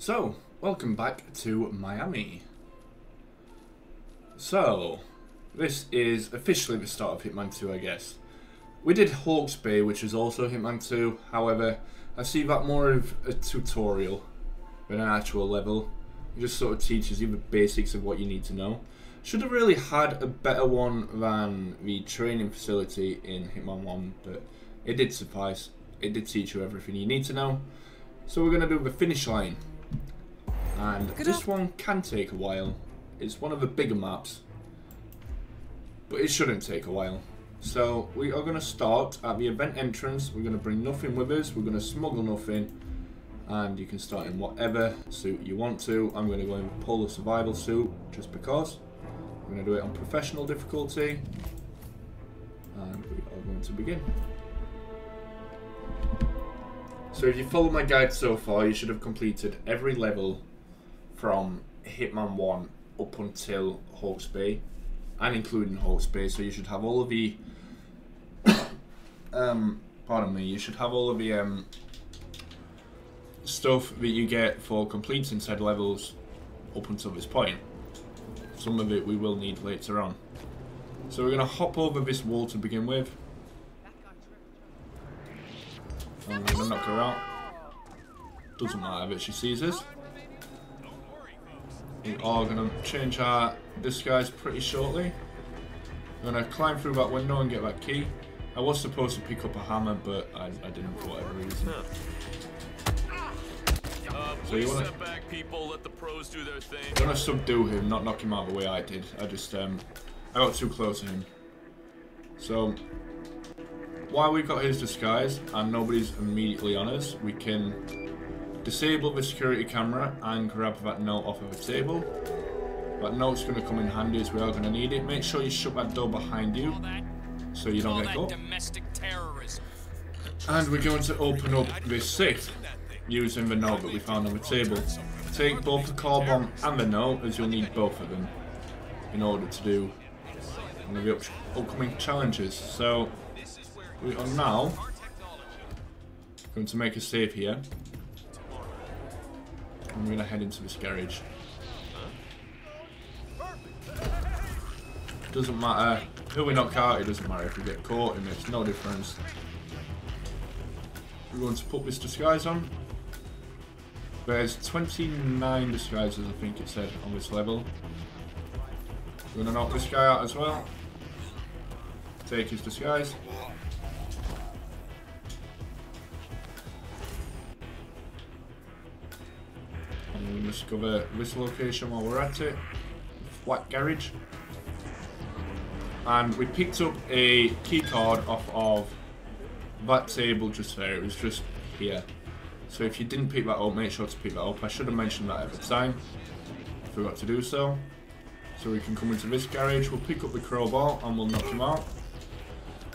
So, welcome back to Miami. So, this is officially the start of Hitman 2, I guess. We did Hawke's Bay, which is also Hitman 2, however, I see that more of a tutorial than an actual level. It just sort of teaches you the basics of what you need to know. Should have really had a better one than the training facility in Hitman 1, but it did suffice. It did teach you everything you need to know. So we're going to do the finish line. And this one can take a while. It's one of the bigger maps, but it shouldn't take a while. So we are going to start at the event entrance. We're going to bring nothing with us. We're going to smuggle nothing, and you can start in whatever suit you want to. I'm going to go in with Polar Survival suit just because. I'm going to do it on professional difficulty, and we are going to begin. So if you follow my guide so far, you should have completed every level from Hitman 1 up until Hawke's Bay, and including Hawke's Bay, so you should have all of the pardon me, you should have all of the stuff that you get for completing said levels up until this point. Some of it we will need later on. So we're going to hop over this wall to begin with. And we're going to knock her out. Doesn't matter that she sees us. We are going to change our disguise pretty shortly. We're going to climb through that window and get that key. I was supposed to pick up a hammer, but I didn't for whatever reason. So you want to subdue him, not knock him out the way I did. I got too close to him. So while we've got his disguise and nobody's immediately on us, we can disable the security camera and grab that note off of the table. That note's going to come in handy as we are going to need it. Make sure you shut that door behind you so you don't get caught. And we're going to open up this safe using the note that we found on the table. Take both the car bomb and the note, as you'll need both of them in order to do one of the upcoming challenges. So we are now going to make a save here. I'm going to head into this garage. Doesn't matter who we knock out, it doesn't matter if we get caught, it makes no difference. We're going to put this disguise on. There's 29 disguises, I think it said, on this level. We're going to knock this guy out as well. Take his disguise. And we'll discover this location while we're at it. Flat garage. And we picked up a key card off of that table just there. It was just here. So if you didn't pick that up, make sure to pick that up. I should have mentioned that at the time. I forgot to do so. So we can come into this garage. We'll pick up the crowbar and we'll knock him out.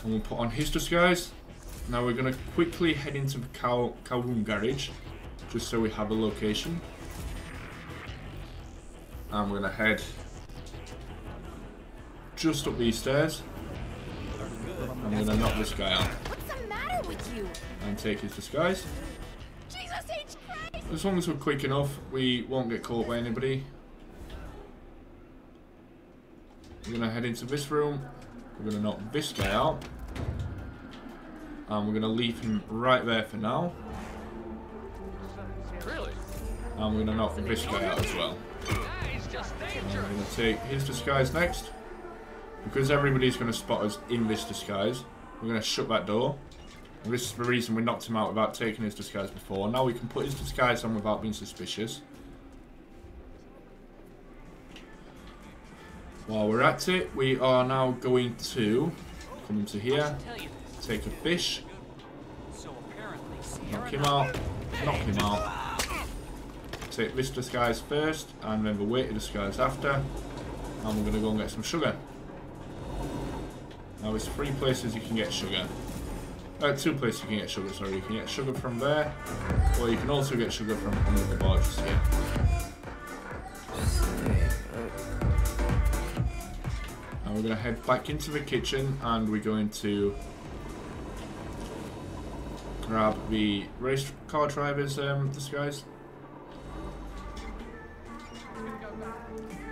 And we'll put on his disguise. Now we're going to quickly head into the Kowloon garage, just so we have a location. And we're going to head just up these stairs. I'm going to knock this guy out. What's the matter with you? And take his disguise. Jesus H. Christ! As long as we're quick enough, we won't get caught by anybody. We're going to head into this room. We're going to knock this guy out. And we're going to leave him right there for now. Really? And we're going to knock this guy out as well. And we're going to take his disguise next. Because everybody's going to spot us in this disguise, we're going to shut that door. And this is the reason we knocked him out without taking his disguise before. Now we can put his disguise on without being suspicious. While we're at it, we are now going to come into here, take a fish, knock him out, take this disguise first, and then the weighted disguise after, and we're going to go and get some sugar. Now there's 3 places you can get sugar. 2 places you can get sugar, sorry. You can get sugar from there, or you can also get sugar from under the bar just here. And we're going to head back into the kitchen and we're going to grab the race car driver's disguise.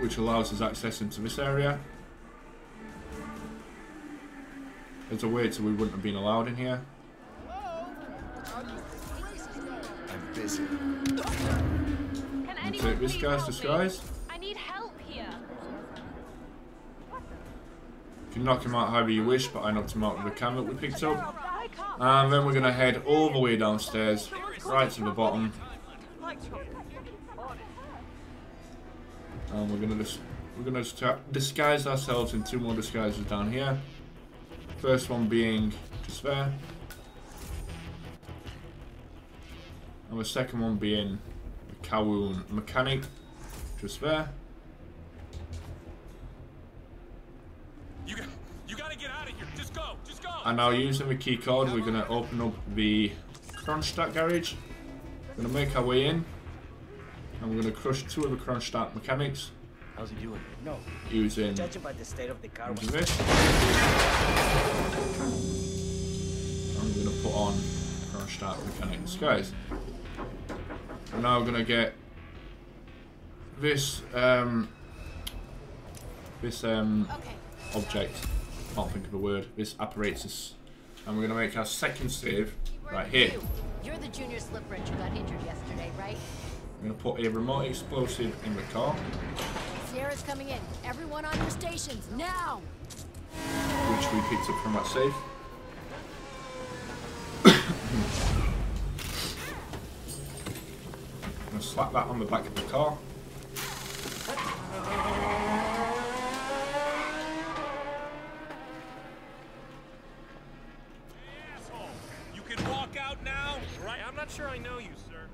which allows us access into this area. There's a way so we wouldn't have been allowed in here. I'm busy. And take this guy's disguise. I need help here. You can knock him out however you wish, but I knocked him out with the can that we picked up. And then we're gonna head all the way downstairs, right to the bottom. And we're gonna just disguise ourselves in 2 more disguises down here. First one being just there. And the second one being the Kowloon mechanic, just there. You gotta get out of here. Just go. Just go. And now using the key code, we're gonna open up the Kronstadt garage. We're gonna make our way in. And we're gonna crush 2 of the Kronstadt mechanics. How's he doing? No. Using Judging by the state of the car. this. I'm gonna put on Kronstadt mechanic disguise. We're now gonna get this object. Can't think of the word. This apparatus, and we're gonna make our second save right here. You're the junior slip wrench who got injured yesterday, right? I'm gonna put a remote explosive in the car, Sierra's coming in. Everyone on your stations now. which we picked up from that safe. I'm gonna slap that on the back of the car. Asshole. You can walk out now, right? I'm not sure I know you, sir.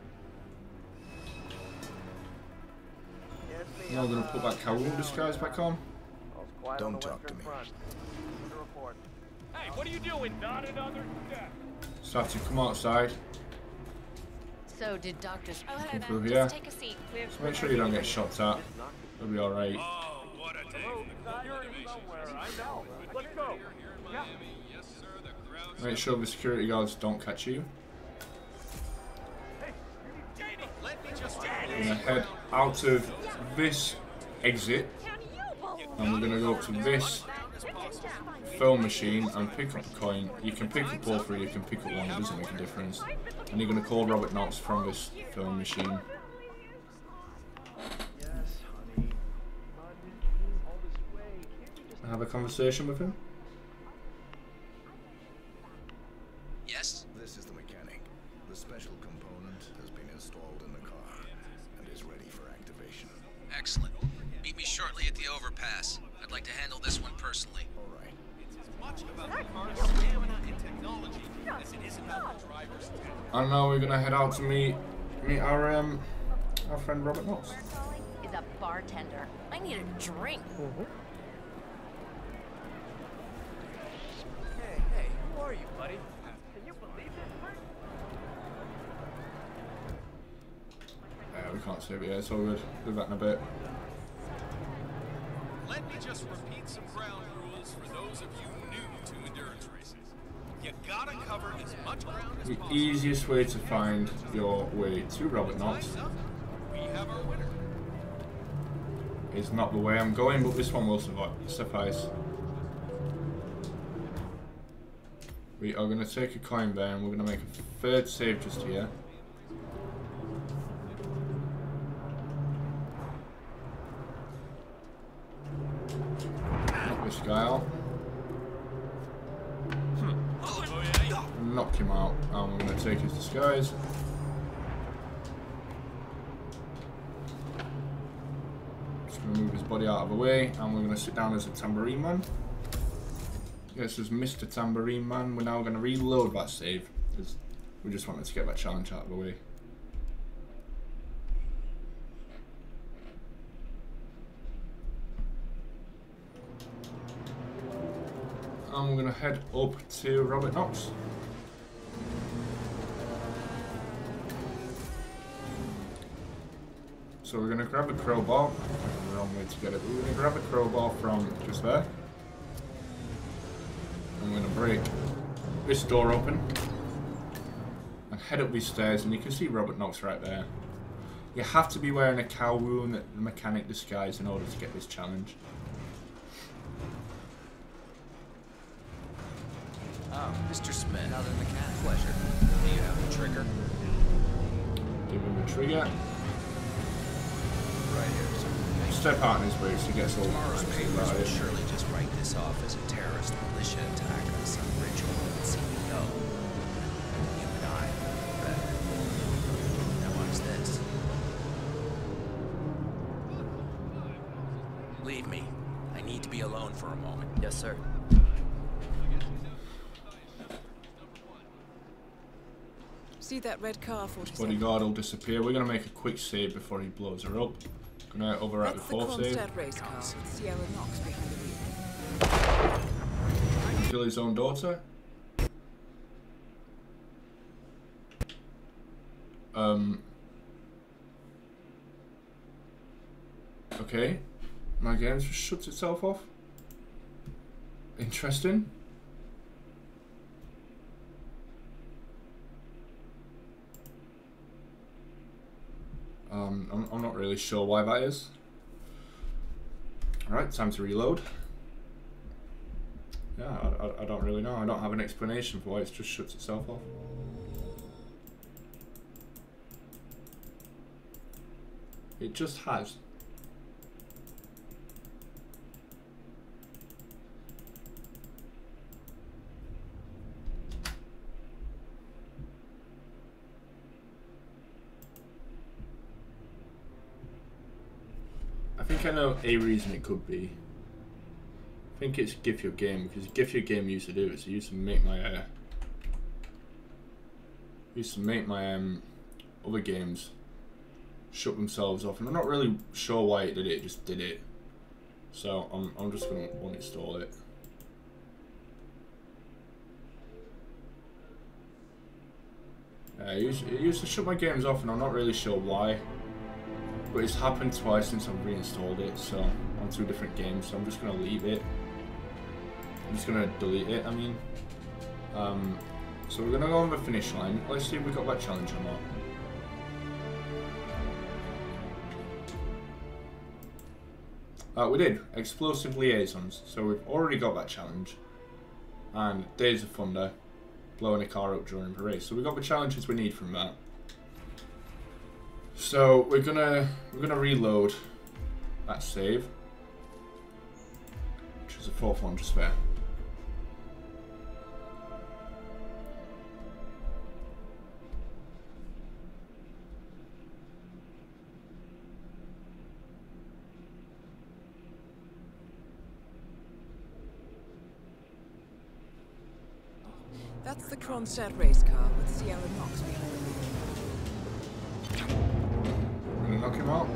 Now we're gonna put that Kowloon disguise back on. Don't talk to me. Hey, what are you doing? Not another step. Start to come outside. So did doctors? Oh, Come through here. Take a seat. Just make sure you don't get shot at. It'll be alright. Oh, what a day. Let's go. Make sure the security guards don't catch you. We're gonna head out of this exit, and we're gonna go up to this film machine and pick up a coin. You can pick up all 3, you can pick up one, it doesn't make a difference. And you're gonna call Robert Knox from this film machine. And have a conversation with him. Yes? This is the mechanic. The special component has been installed in the car and is ready for activation. Excellent. Meet me shortly at the overpass. I'd like to handle this one personally. All right. And now we're gonna head out to meet our friend Robert Knox. Is a bartender. I need a drink. Hey, who are you, buddy? Can you believe this? Yeah, we can't save it yet, so we'll do that in a bit. Let me just repeat some ground rules for those of you new to endurance races. You gotta cover as much ground as The possible. easiest way to find your way to Robert Knox Time's up. We have our winner. is not the way I'm going, but this one will suffice. We are going to take a coin there, and we're going to make a 3rd save just here. Knock this guy out. Knock him out, and we're going to take his disguise. Just going to move his body out of the way, and we're going to sit down as a tambourine man. Yes, as Mr. Tambourine Man, we're now going to reload that save, because we just wanted to get that challenge out of the way. And we're going to head up to Robert Knox. So we're going to grab a crowbar. The wrong way to get it. We're going to grab a crowbar from just there. I'm going to break this door open and head up these stairs, and you can see Robert Knox right there. You have to be wearing a cow wound mechanic disguise in order to get this challenge. Oh, Mr. Smith. Another mechanic. Pleasure. Do you have a trigger? Give him a trigger. Right here, sir. Step out in his way so he gets all Tomorrow's fancy papers about will it. surely just write this off as a terrorist militia attack on some ritual CEO. You and I know better. Now watch this. Leave me. I need to be alone for a moment. Yes, sir. See that red car, 47? Bodyguard will disappear. We're going to make a quick save before he blows her up. Gonna overwrite the That's the fourth save. Kronstadt race car with Sierra Knox behind the wheel. Kill his own daughter. Okay. My game just shuts itself off. Interesting. I'm not really sure why that is. Alright, time to reload. Yeah, I don't really know. I don't have an explanation for why it just shuts itself off. It just has. I think I know a reason it could be. I think it's GIF your game, because GIF your game used to do it. So it used to make my other games shut themselves off, and I'm not really sure why it did it. It just did it. So I'm just gonna uninstall it. It used to shut my games off, and I'm not really sure why. But it's happened twice since I've reinstalled it, so on 2 different games, so I'm just gonna leave it. I'm just gonna delete it, I mean. So we're gonna go on the finish line. Let's see if we got that challenge or not. We did. Explosive liaisons. So we've already got that challenge. And Days of Thunder. Blowing a car up during the race. So we got the challenges we need from that. So we're gonna reload that save, which is the 4th one just there. That's the Kronstadt race car with Sierra Knox behind the wheel. We're gonna knock him out.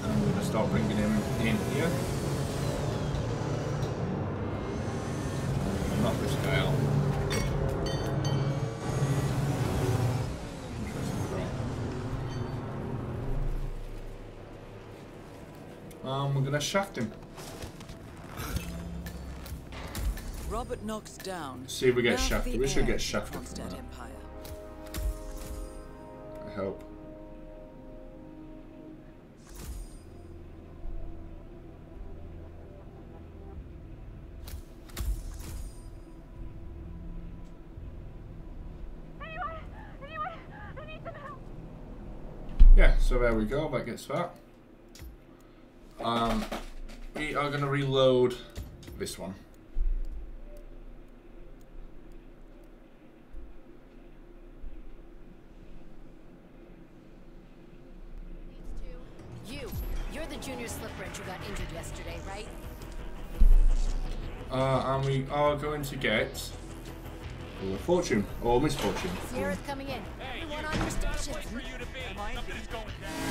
And we're gonna start bringing him in here. And knock this guy out. We're gonna shaft him. Robert Knox down. See if we get Now shafted. the We should heir get of the shafted from Kronstadt that. Empire. I hope. Anyone, I need some help. Yeah, so there we go. That gets that. We are gonna reload this one. You're the junior slip wrench who got injured yesterday, right? And we are going to get fortune or misfortune. Sierra's coming in. Everyone on your stations. For you to be. Something's going down.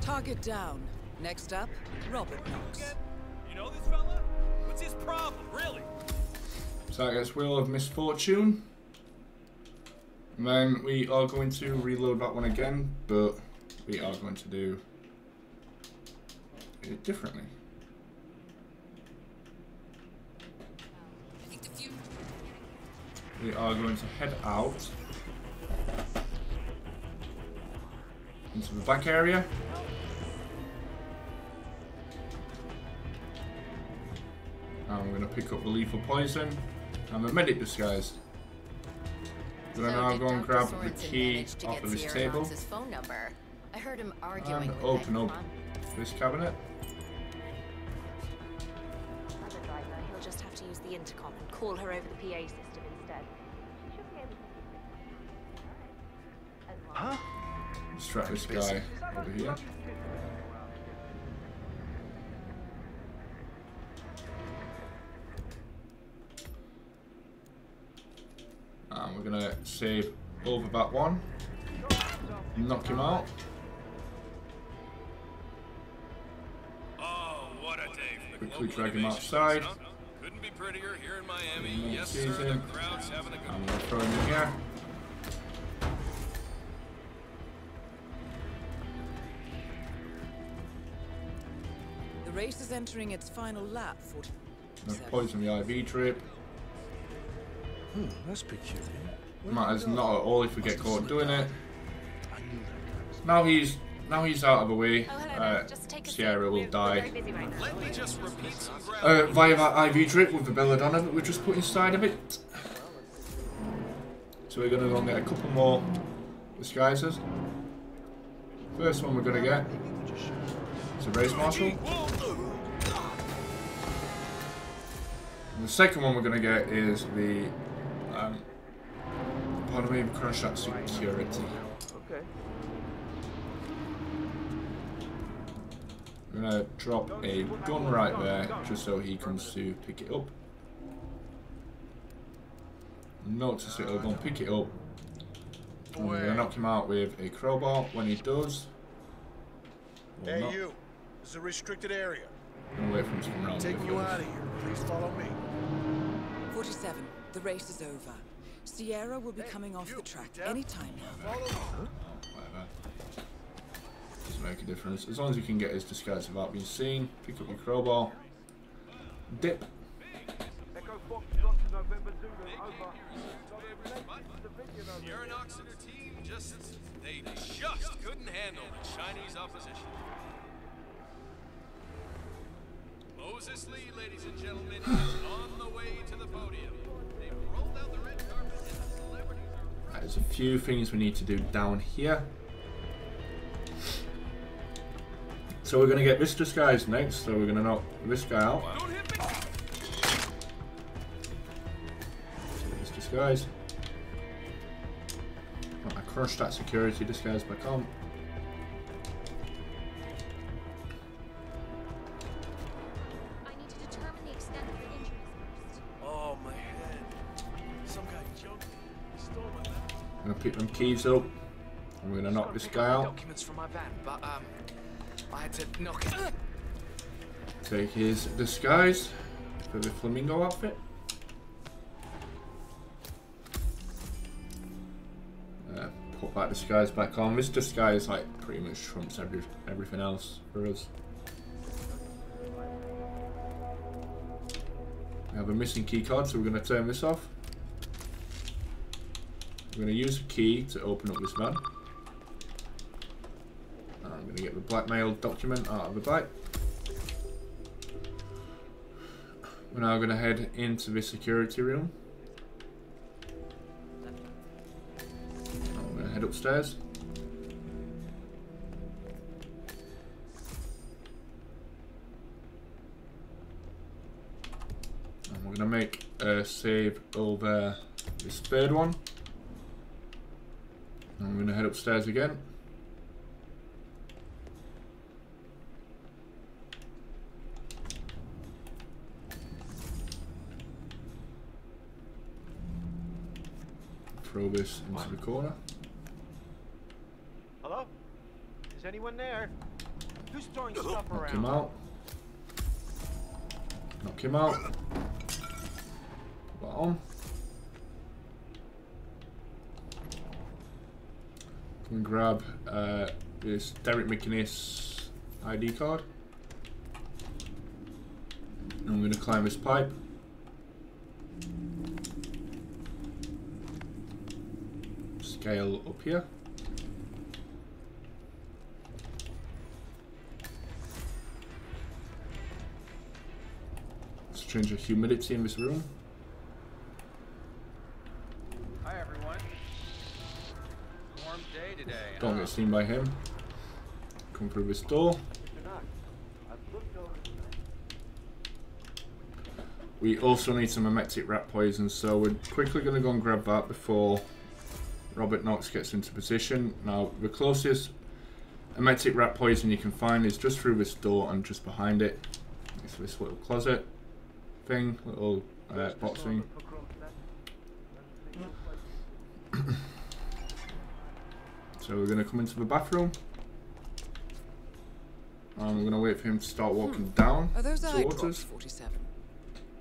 Target down. Next up, Robert Knox. You know this fella? What's his problem, really? So I guess Wheel of Misfortune. And then we are going to reload that one again, but we are going to do it differently. We are going to head out into the back area. And we're going to pick up the lethal poison and the medic disguise. We're going to now go and grab the key off of this table phone number. I heard him arguing and with open up this cabinet. Other driver, he'll just have to use the intercom and call her over the PA system instead. She should be able to. Huh? Distract this guy over here. And we're gonna save over that one. Knock him out. Oh, what a day for the Quickly global drag him innovation outside. huh? Couldn't be prettier here in Miami. Another Yes, sir. season. The crowd's having a good I'm gonna throw him in here. The race is entering its final lap. Gonna poison the IV drip. That's peculiar. Matters not at all if we get caught doing it. I knew that guy was... Now he's out of the way. Oh, hello there. Just take a seat. Sierra will We're die very busy right now. Let me just repeat some ground. via that IV drip with the belladonna that we just put inside of it. So we're gonna go and get a couple more disguises. First one we're gonna get is a race marshal. And the second one we're gonna get is the pardon me, crash at security. Okay. I'm gonna drop a gun right there just so he comes to pick it up. Notice it, he'll go and pick it up. And we're gonna knock him out with a crowbar. When he does, we'll Hey, you. This is a restricted area. gonna wait for him to come around. Taking you out of here. Please follow me. 47. The race is over. Sierra will be coming off the track anytime now. Whatever. Doesn't make a difference. As long as you can get his disguise without being seen, pick up your crowbar, dip. Echo Fox got to November Zulu. Over. Sierra Knox and her team just couldn't handle the Chinese opposition. Moses Lee, ladies and gentlemen, is on the way to the podium. They've rolled out the red carpet and the celebrities are... There's a few things we need to do down here. So we're going to get this disguise next, so we're going to knock this guy out. Don't hit me! This disguise. I crushed that security disguise back on. I need to determine the extent of your injuries first. Oh, my head. Some guy jumped me. Stole my bag. I'm going to pick them keys up. And we're going to knock this guy out. Documents from my van, but I had to knock it. Take his disguise for the flamingo outfit. Put that disguise back on. This disguise like pretty much trumps everything else for us. We have a missing key card, so we're going to turn this off. We're going to use a key to open up this van. And I'm going to get the blackmail document out of the bag. We're now going to head into the security room. I'm going to head upstairs. And we're going to make a save over this third one. And we're going to head upstairs again. Throw this into the corner. Hello? Is anyone there? Who's throwing stuff Knock around? him out. Knock him out. Put that on. and grab this Derek McInnes ID card. And I'm going to climb this pipe. Scale up here. Let's change the humidity in this room. Hi, everyone. Warm day today. Don't get seen by him. Come through this door. We also need some emetic rat poison, so we're quickly going to go and grab that before Robert Knox gets into position. Now, the closest emetic rat poison you can find is just through this door and just behind it. It's this little closet thing, little box thing. So we're going to come into the bathroom. And we're going to wait for him to start walking down Are those eye drops, towards us. 47?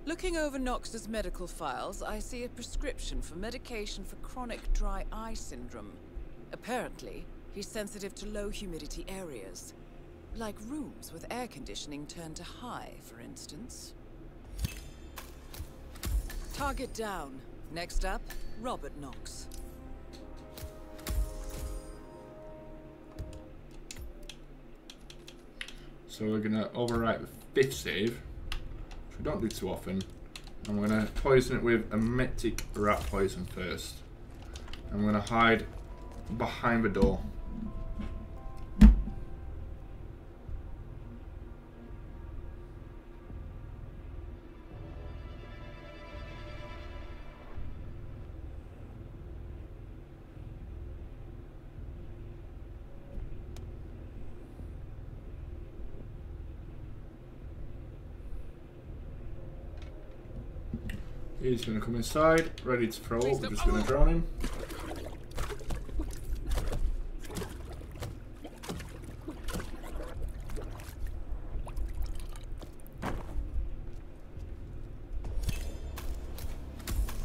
Looking over Knox's medical files, I see a prescription for medication for chronic dry eye syndrome. Apparently, he's sensitive to low humidity areas. Like rooms with air conditioning turned to high, for instance. Target down. Next up, Robert Knox. So we're going to overwrite the 5th save, which we don't do too often. And we're going to poison it with emetic rat poison first. And we're going to hide behind the door. He's going to come inside, ready to throw up. We're just going to drown him.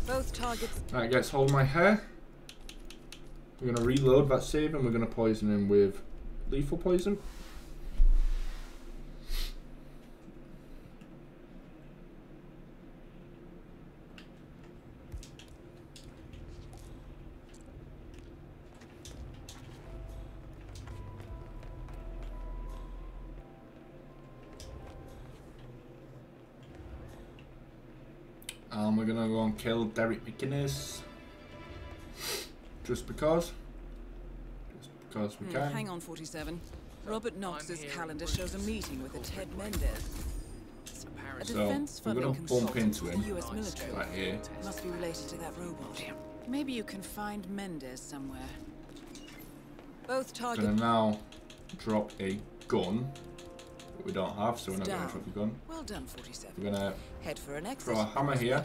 Both targets. That gets hold of my hair. We're going to reload that save and we're going to poison him with lethal poison. We're gonna go and kill Derek McInnes. Just because we can. Hang on, 47. Robert Knox's calendar shows a meeting with a Ted Mendez. A defense So we're funding gonna bump consultant into for him the US military. right here. Must be related to that robot. Maybe you can find Mendez somewhere. Both We're targets. gonna now drop a gun that we don't have, so we're not gonna drop a gun. Well done, 47. We're gonna Head for an exit. throw a hammer here.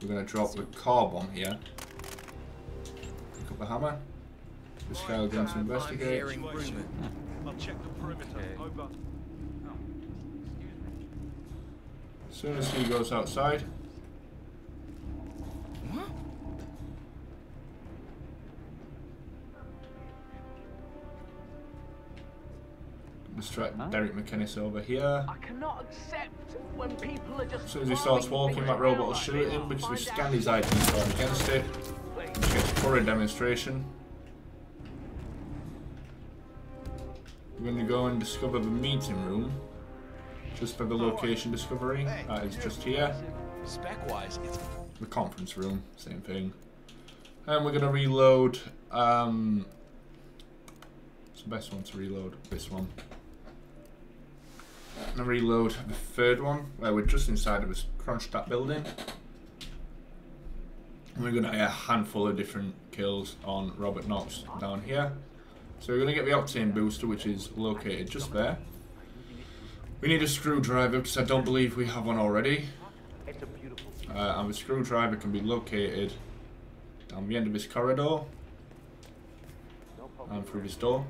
We're gonna drop the car bomb here. Pick up the hammer. This guy will go to investigate. I'll check the perimeter. Over. As soon as he goes outside, distract Derek McInnes over here. I cannot accept when people are just. As soon as he starts walking, that robot will shoot at him because we scanned his items going against it. Which gets thorough demonstration. We're going to go and discover the meeting room. Just for the location discovery. That is just here. Spec-wise, it's The conference room, same thing. And we're going to reload. It's the best one to reload. This one. I'm going to reload the 3rd one, where we're just inside of this Kronstadt building. And we're going to get a handful of different kills on Robert Knox down here. So we're going to get the Octane booster, which is located just there. We need a screwdriver because I don't believe we have one already. And the screwdriver can be located down the end of this corridor and through this door.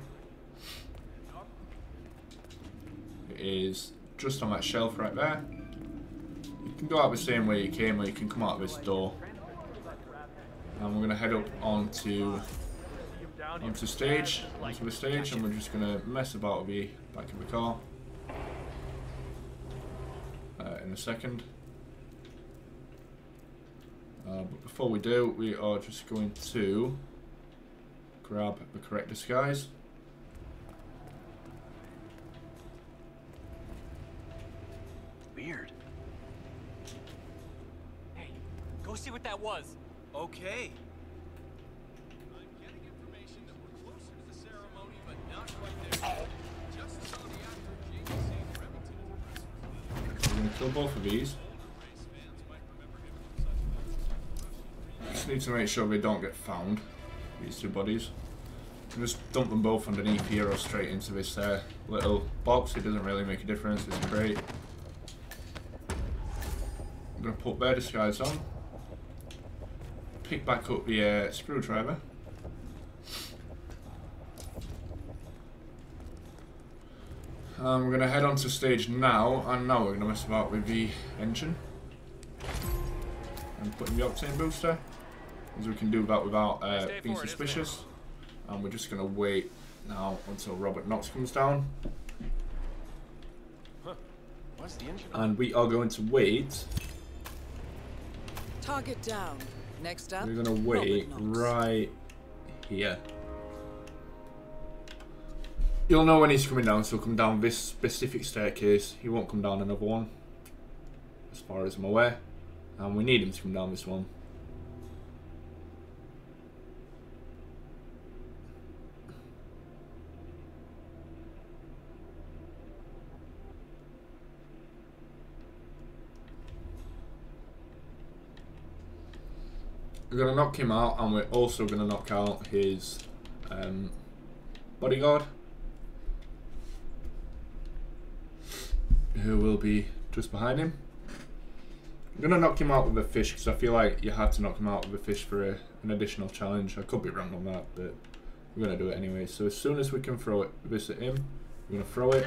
It is just on that shelf right there. You can go out the same way you came, or you can come out of this door. And we're going to head up onto down here. Onto stage, onto the stage, and we're just gonna mess about with the back of the car in a second. But before we do, we are just going to grab the correct disguise. Weird. Hey, go see what that was. Okay. I'm getting information that we're closer to the ceremony, but not quite there. Just saw the actor James St. Remington at the press. We're going to kill both of these. Race fans might remember him from such Just need to make sure they don't get found, these two bodies. And just dump them both underneath here or straight into this little box. It doesn't really make a difference, it's great. I'm going to put their disguise on. Pick back up the screwdriver. We're going to head on to stage now, and now we're going to mess about with the engine. And put in the octane booster, as we can do that without being suspicious. And we're just going to wait now until Robert Knox comes down. What's the engine? And we are going to wait. Target down. Next up, We're going to wait Robert Knox. right here. You'll know when he's coming down, so he'll come down this specific staircase. He won't come down another one, as far as I'm aware. And we need him to come down this one. We're going to knock him out, and we're also going to knock out his bodyguard, who will be just behind him. I'm going to knock him out with a fish, because I feel like you have to knock him out with a fish for an additional challenge. I could be wrong on that, but we're going to do it anyway. So as soon as we can throw this at him, we're going to throw it.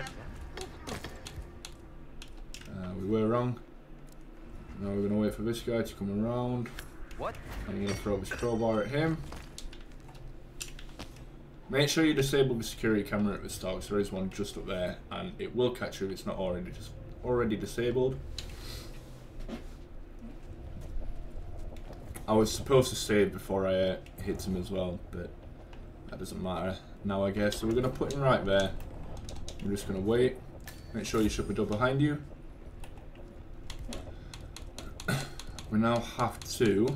We were wrong. Now we're going to wait for this guy to come around. What? I'm going to throw this crowbar at him. Make sure you disable the security camera at the start, because there is one just up there, and it will catch you if it's not already disabled. I was supposed to save before I hit him as well, but that doesn't matter now, I guess. So we're going to put him right there. We're just going to wait. Make sure you shut the door behind you. We now have to...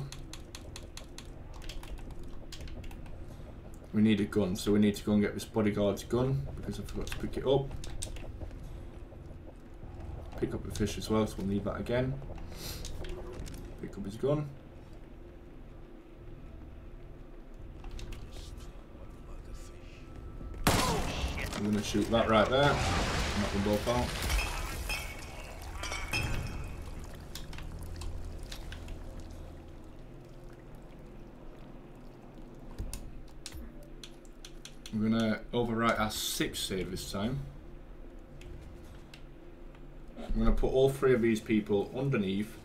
We need a gun, so we need to go and get this bodyguard's gun, because I forgot to pick it up. Pick up the fish as well, so we'll need that again. Pick up his gun. I'm going to shoot that right there. Knock them both out. We're going to overwrite our 6th save this time. I'm going to put all 3 of these people underneath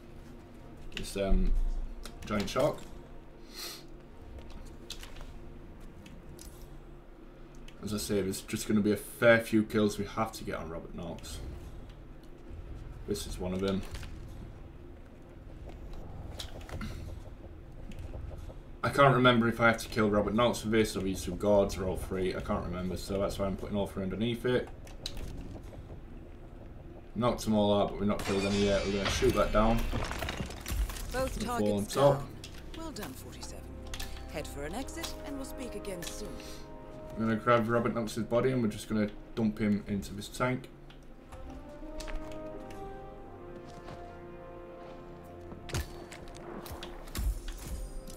this giant shark. As I say, there's just going to be a fair few kills we have to get on Robert Knox. This is one of them. I can't remember if I have to kill Robert Knox for this or these 2 guards or all 3. I can't remember, so that's why I'm putting all 3 underneath it. Knocked them all out, but we're not killed any yet. We're going to shoot that down. Both targets down. Well done, 47. Head for an exit, and we'll speak again soon. I'm going to grab Robert Knox's body, and we're just going to dump him into this tank.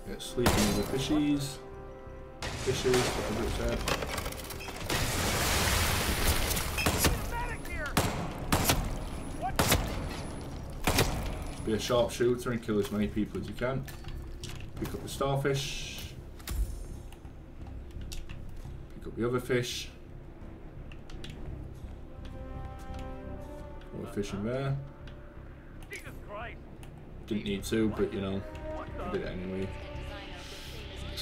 Get sleeping with the fishies. Fishes, whatever it said. Be a sharpshooter and kill as many people as you can. Pick up the starfish. Pick up the other fish. Throw a fish in there. Didn't need to, but you know, I did it anyway.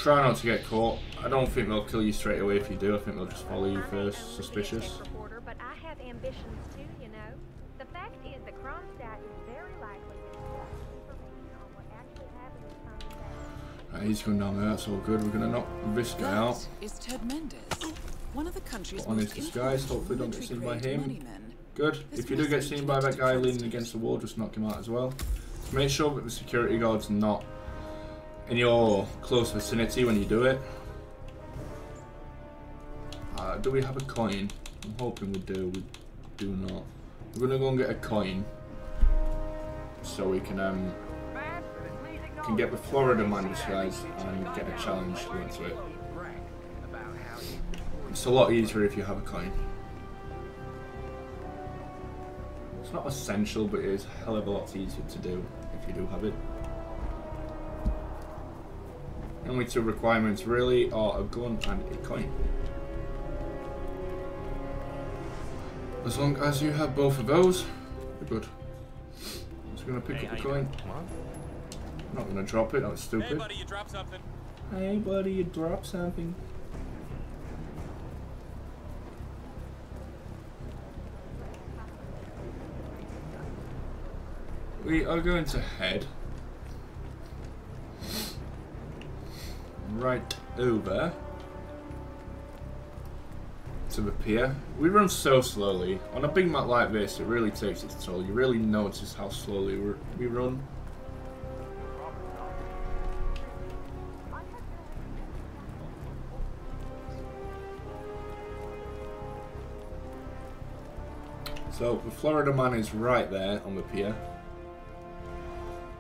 try not to get caught. I don't think they'll kill you straight away if you do. I think they'll just follow you first. Suspicious. Reporter, but I have ambitions too, you know. The fact is that Kronstadt is very likely to have information on what actually happened with Kronstadt. Right, he's going down there. That's all good. We're gonna knock this guy out. That is Ted Mendez, one of the country's Put on his most disguise. influential Hopefully don't get seen by military-grade him. moneymen. Good. If you do get seen by that guy leaning against the wall, just knock him out as well. Just make sure that the security guard's not in your close vicinity when you do it. Do we have a coin? I'm hoping we do. We do not. We're gonna go and get a coin so we can get the Florida man disguise and get a challenge into it. It's a lot easier if you have a coin. It's not essential, but it is a hell of a lot easier to do if you do have it. The only two requirements really are a gun and a coin. As long as you have both of those, you're good. I'm just gonna pick up the coin. I'm not gonna drop it, that's stupid. Hey buddy, you dropped something. Hey buddy, you dropped something. We are going to head right over to the pier. We run so slowly. On a big map like this, it really takes its toll. You really notice how slowly we run. So the Florida man is right there on the pier.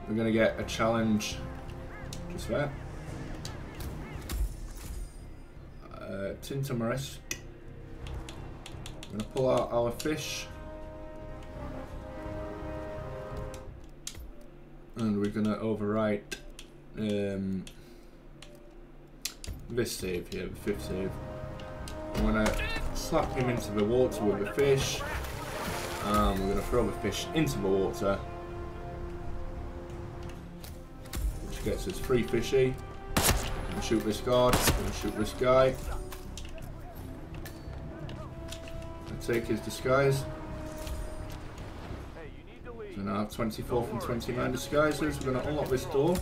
We're going to get a challenge just there. Tintamarres. We're going to pull out our fish. And we're going to overwrite this save here, the fifth save. I'm going to slap him into the water with the fish. And we're going to throw the fish into the water. Which gets us 3 fishy. We're going to shoot this guard. We're going to shoot this guy. Take his disguise. So now 24 from 29 disguises. We're going to unlock this door.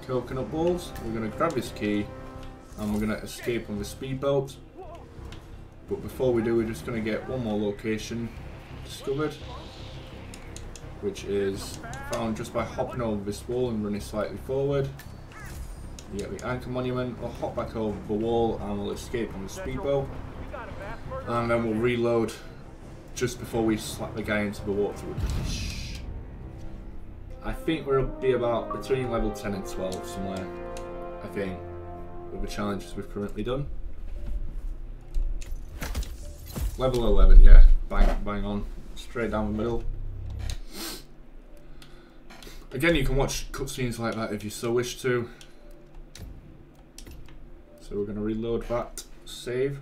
Coconut balls. We're going to grab this key and we're going to escape on the speedboat. But before we do, we're just going to get one more location discovered, which is found just by hopping over this wall and running slightly forward. You get the anchor monument. We'll hop back over the wall and we'll escape on the speedboat. And then we'll reload just before we slap the guy into the water with the fish. I think we'll be about between level 10 and 12 somewhere, I think, with the challenges we've currently done. Level 11, yeah, bang on, straight down the middle. Again, you can watch cutscenes like that if you so wish to. So we're going to reload that save.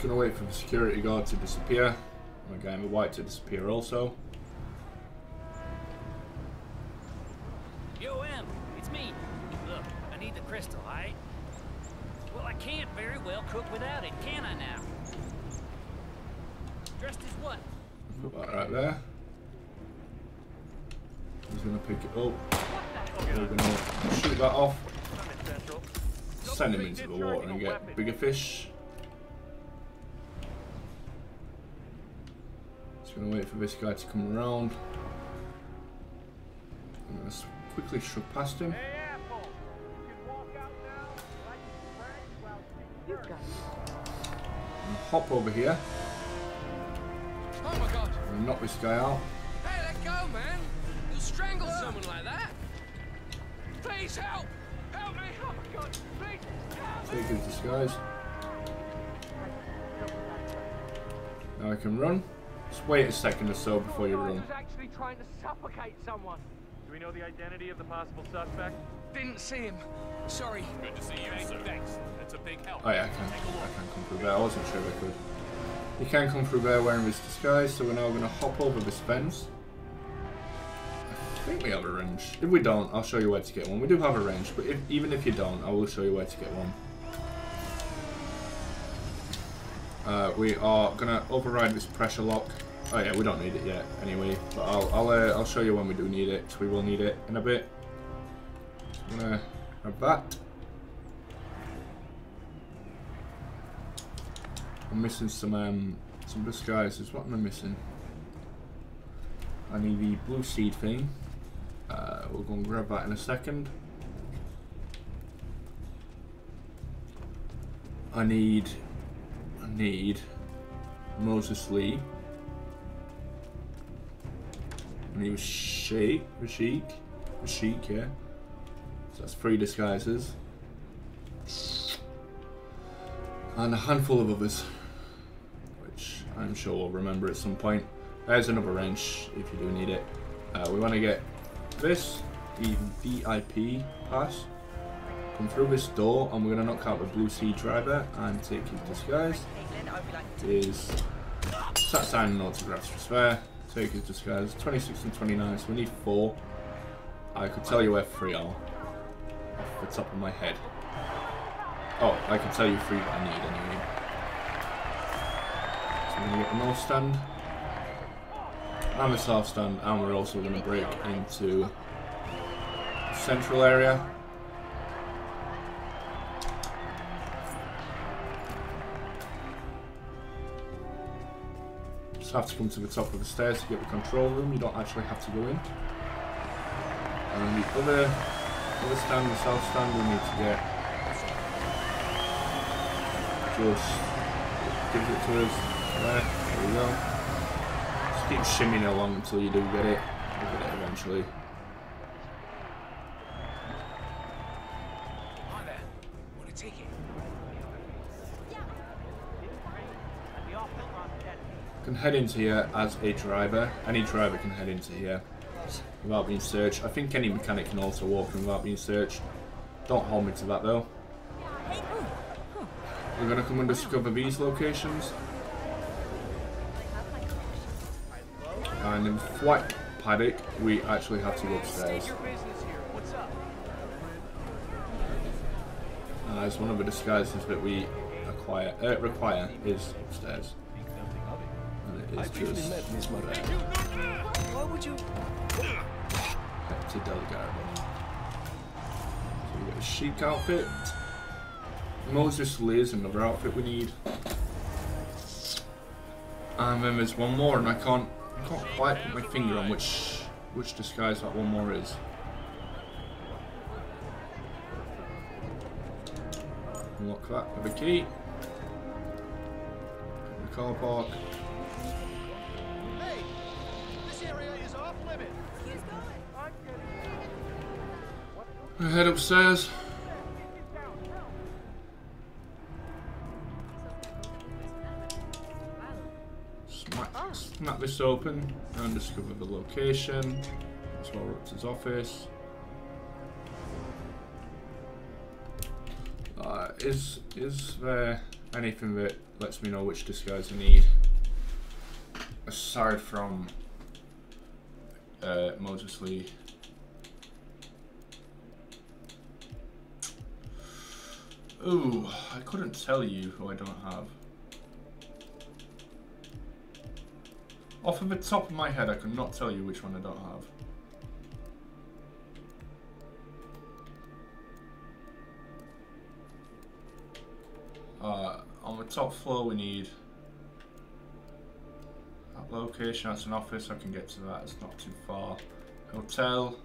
Gonna wait for the security guard to disappear and the guy in the white to disappear also. Yo, M, it's me. Look, I need the crystal, alright? Well, I can't very well cook without it, can I now? Dressed as what? Put that right there. He's gonna pick it up. We're gonna shoot that off. Send him into the water and get bigger fish. Just gonna wait for this guy to come around. I'm gonna quickly shrug past him. And hop over here. Oh my god. And knock this guy out. Hey, let go, man. You'll strangle someone like that. Please help. Help me. Oh my god. Please help. Take his disguise. Now I can run. Just wait a second or so before you I run. was actually trying to suffocate someone. Do we know the identity of the possible suspect? Didn't see him. Sorry. Good to see you, sir. Thanks. That's a big help. Oh yeah, I can come through there. I wasn't sure if I could. You can come through there wearing this disguise, so we're now going to hop over this fence. I think we have a wrench. If we don't, I'll show you where to get one. We do have a wrench, but even if you don't, I will show you where to get one. We are going to override this pressure lock. Oh yeah, we don't need it yet anyway, but I'll show you when we do need it, because we will need it in a bit. I'm going to have that. I'm missing some disguises. What am I missing? I need the blue seed thing. We'll go and grab that in a second. I need Moses Lee. I need Rashik, yeah. So that's 3 disguises. And a handful of others, which I'm sure we'll remember at some point. There's another wrench if you do need it. We want to get this, the VIP pass. Come through this door, and we're going to knock out the blue sea driver and take his disguise. Is sat sign and autographs for spare. Take his disguise. 26 and 29, so we need 4. I could tell you where 3 are off the top of my head. Oh, I can tell you 3 that I need anyway. So we're going to get the north stand and the south stand, and we're also going to break into the central area. Just have to come to the top of the stairs to get the control room. You don't actually have to go in. And the other stand, the south stand, we need to get. Just gives it to us. There we go. Just keep shimmying along until you do get it. You'll get it eventually. Hi there. Want a ticket? Can head into here as a driver. Any driver can head into here without being searched. I think any mechanic can also walk in without being searched. Don't hold me to that though. We're going to come and discover these locations. And in Flight Paddock, we actually have to go upstairs. As one of the disguises that we require is upstairs. And it is just there. Why would you? Hector Delgado. So we get a chic outfit. Moses Lee is another outfit we need. And then there's one more, and I can't quite put my finger on which disguise that one more is. Unlock that with a key. The car park. Hey, this area is off limits. I head upstairs. Snap this open and discover the location. That's Walrup's office. Is there anything that lets me know which disguise I need? Aside from Moses Lee. Ooh, I couldn't tell you who I don't have. Off of the top of my head, I could not tell you which one I don't have. On the top floor, we need that location. That's an office. I can get to that. It's not too far. Hotel.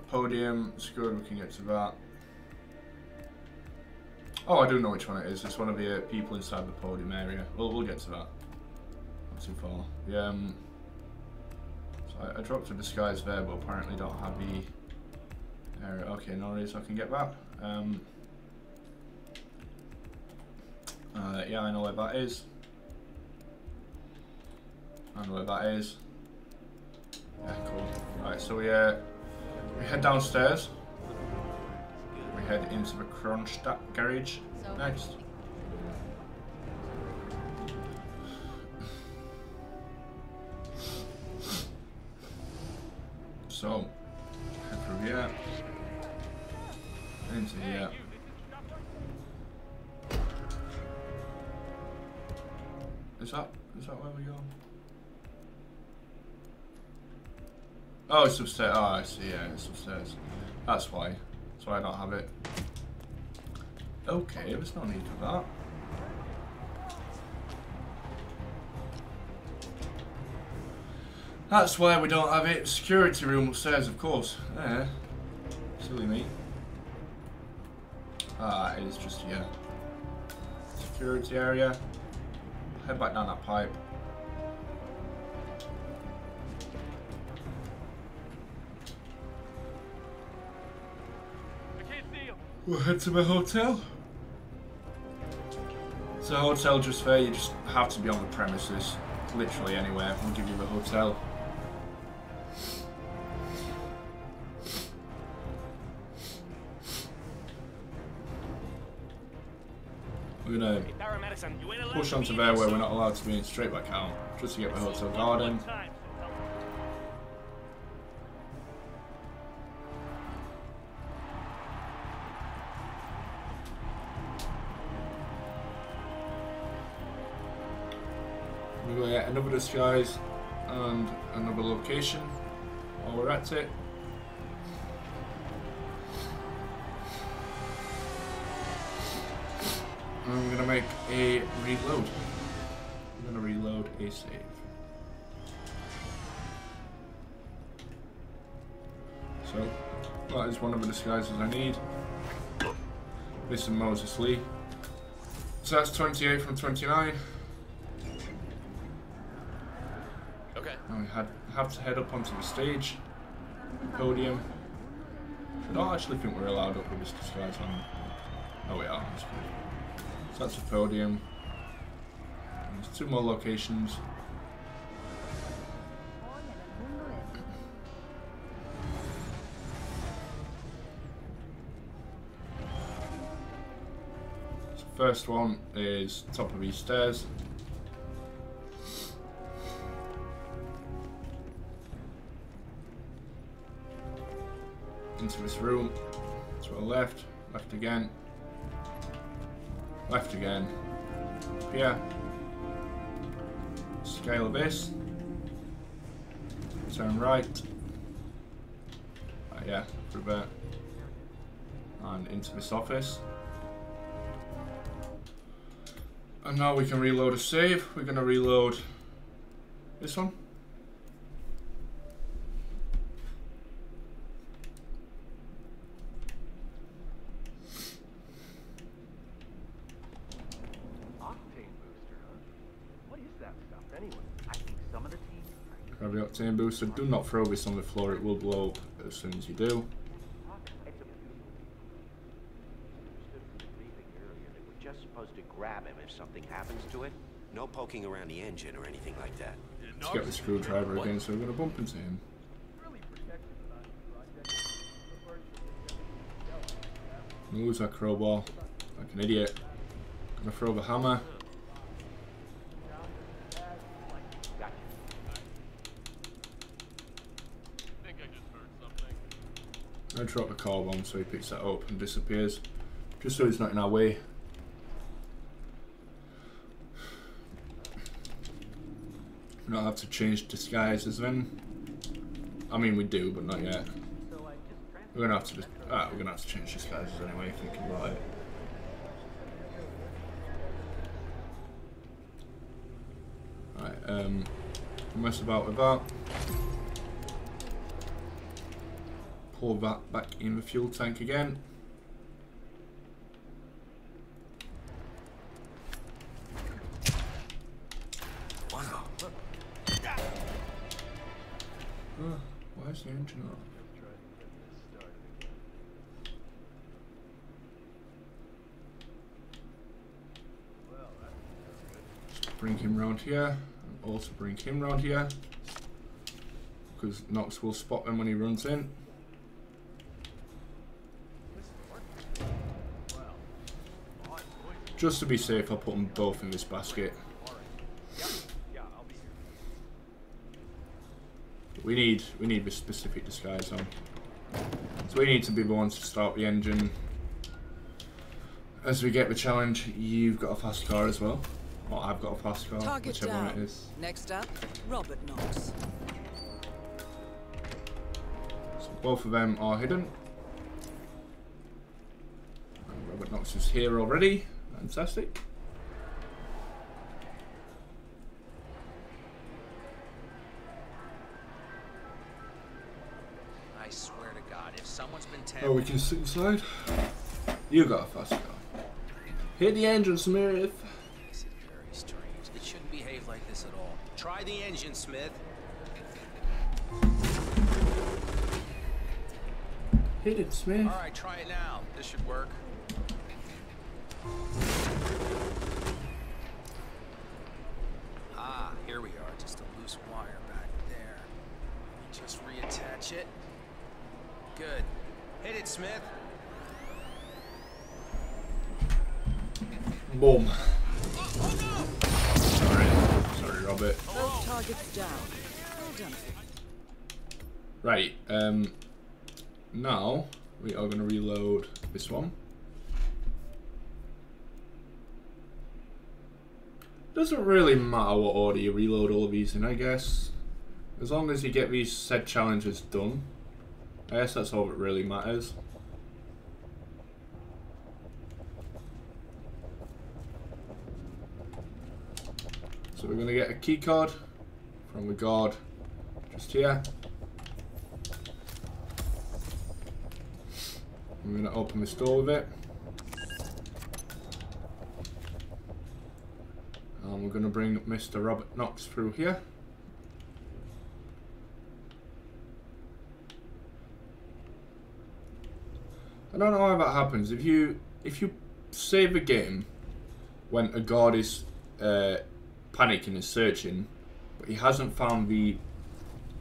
Podium. It's good. We can get to that. Oh, I do know which one it is. It's one of the people inside the podium area. We'll get to that. Not too far. Yeah. So I dropped a disguise there, but apparently don't have the area. Okay, no worries. I can get that. Yeah, I know where that is. I know where that is. Yeah, cool. Right, so we head downstairs. We head into the Kronstadt garage. Nice. So, head through here. Into here. Is that where we go? Oh, it's upstairs. Oh, I see. Yeah, it's upstairs. That's why. That's why I don't have it. Okay, there's no need for that. That's why we don't have it. Security room upstairs, of course. Yeah. Silly me. Ah, it's just here. Security area. Head back down that pipe. I can't see him. We'll head to the hotel. It's a hotel just there. You just have to be on the premises. Literally anywhere. We'll give you the hotel. We're gonna push onto there where we're not allowed to be in, straight back out, just to get the hotel garden. We're gonna get another disguise and another location while we're at it. I'm gonna make a reload. I'm gonna reload a save. So, that is one of the disguises I need. This is Moses Lee. So that's 28 from 29. Okay. Now we have to head up onto the stage, podium. I don't actually think we're allowed up with this disguise on. Oh, we are. That's good. So that's the podium. And there's 2 more locations. So first one is top of these stairs. Into this room. To the left, left again. Left again. Here. Scale abyss. Turn right. Yeah, through there. And into this office. And now we can reload a save. We're gonna reload this one. Grab the octane booster. Do not throw this on the floor, it will blow up as soon as you do. We're just supposed to grab him if something happens to it. No poking around the engine or anything like that. Let's get the screwdriver again, so we're going to bump into him. Lose that crowbar like an idiot. Gonna throw the hammer. I drop the car bomb so he picks that up and disappears, just so he's not in our way. We don't have to change disguises then. I mean, we do, but not yet. We're gonna have to change disguises anyway, thinking about it. Right, mess about with that. Pour that back in the fuel tank again. Wow. Why is the engine off? Just bring him round here, and also bring him round here. because Nox will spot him when he runs in. Just to be safe, I'll put them both in this basket. We need this specific disguise on. So we need to be the ones to start the engine. As we get the challenge, you've got a fast car as well. Or I've got a fast car, Target whichever down. one it is. Next up, Robert Knox. So both of them are hidden. And Robert Knox is here already. Fantastic. I swear to God, if someone's been Oh, we can sit inside. You got a fast car. Hit the engine, Smith. This is very strange. It shouldn't behave like this at all. Try the engine, Smith. Hit it, Smith. All right, try it now. This should work. Ah, here we are. Just a loose wire back there. Just reattach it. Good. Hit it, Smith. Boom. Sorry, Robert. Both targets down. Well done. Right. Now we are going to reload this one. Doesn't really matter what order you reload all of these in, I guess. As long as you get these said challenges done. I guess that's all that really matters. So we're going to get a key card from the guard just here. I'm going to open this door with it. And we're going to bring Mr. Robert Knox through here. I don't know how that happens. If you save a game when a guard is panicking and searching, but he hasn't found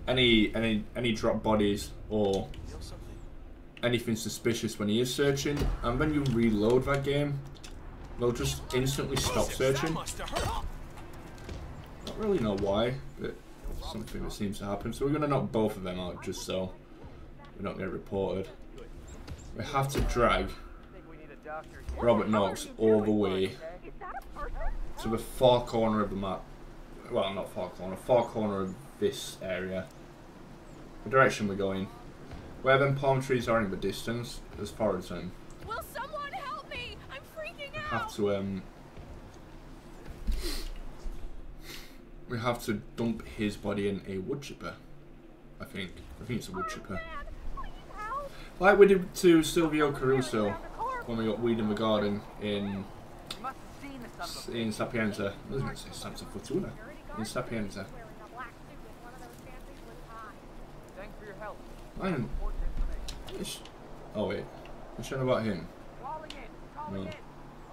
any drop bodies or anything suspicious when he is searching, and when you reload that game, they'll just instantly stop searching. Don't really know why, but it's something that seems to happen. So we're going to knock both of them out just so we don't get reported. We have to drag Robert Knox all the way to the far corner of the map. Well, not far corner, far corner of this area. The direction we're going. Where them palm trees are in the distance, as far as Will someone help me? I'm freaking out. We have to dump his body in a wood chipper. I think it's a wood chipper. Like we did to Silvio Caruso when we got weed in the garden in Sapienza. I was going to say Santa Fortuna. In Sapienza. Thanks for your help. Oh wait, I'm showing about him. No.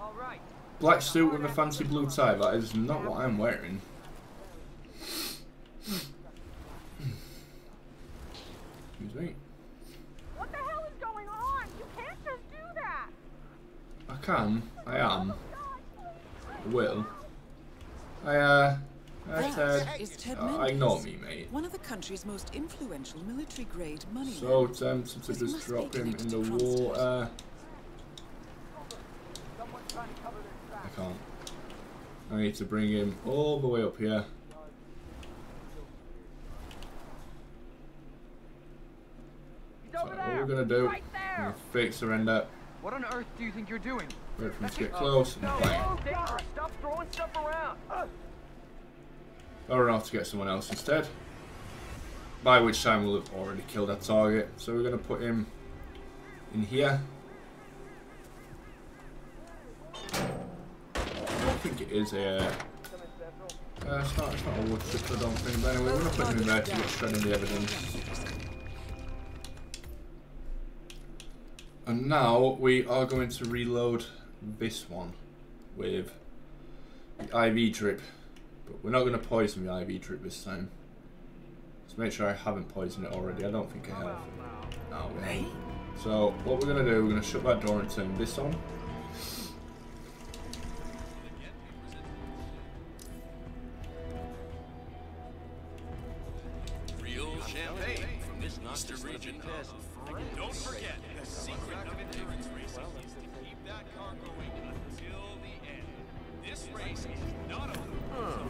All right. Black suit with a fancy blue tie. That is not what I'm wearing. Excuse me. What the hell is going on? You can't just do that. I can. I am. I will. That is Ted Mendes, ignore me, mate. one of the country's most influential military-grade money. So tempted to just drop him in the water. I can't. I need to bring him all the way up here. So what we're gonna do, we're fake surrender. What on earth do you think you're doing? Wait for him to get close and bang. Stop throwing stuff around. Or enough to get someone else instead. By which time we'll have already killed our target. So we're gonna put him in here. I think it is a it's not a wood chipper, I don't think, but anyway, we're gonna put him in there to get shredding the evidence. And now we are going to reload this one with the IV drip. But we're not going to poison the IV drip this time. It's Let's make sure I haven't poisoned it already. I don't think I have. No, we haven't. So what we're going to do, we're going to shut that door and turn this on. Real champagne from this eastern region of. Don't forget, the secret of endurance racing is to keep that car going until the end. This race is not over.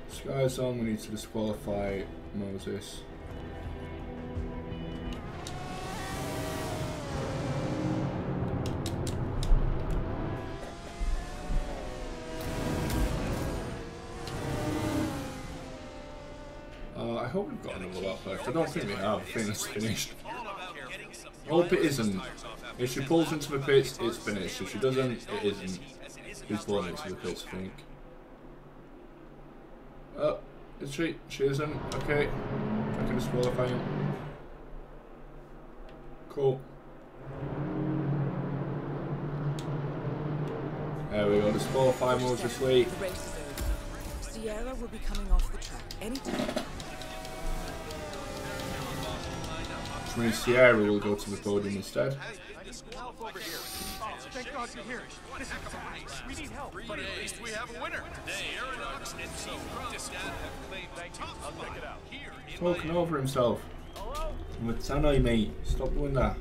Sky's on, we need to disqualify Moses. I hope we've got another lap left. I don't think we have. I think it's finished. I hope it isn't. If she pulls into the pits, it's finished. If she doesn't, it isn't. She's pulling into the pits, I think. Oh, is she? She isn't. Okay. I can disqualify him. Cool. There we go. Disqualify Moses Lee. The race is over. Sierra will be coming off the track anytime. Which means Sierra will go to the podium instead. Thank God you're here. This is we need help. But at least we have a winner. Today, Aeronox and Team Cromstat have claimed top spot here in Talking Miami. over himself. Matano, mate. Stop doing that.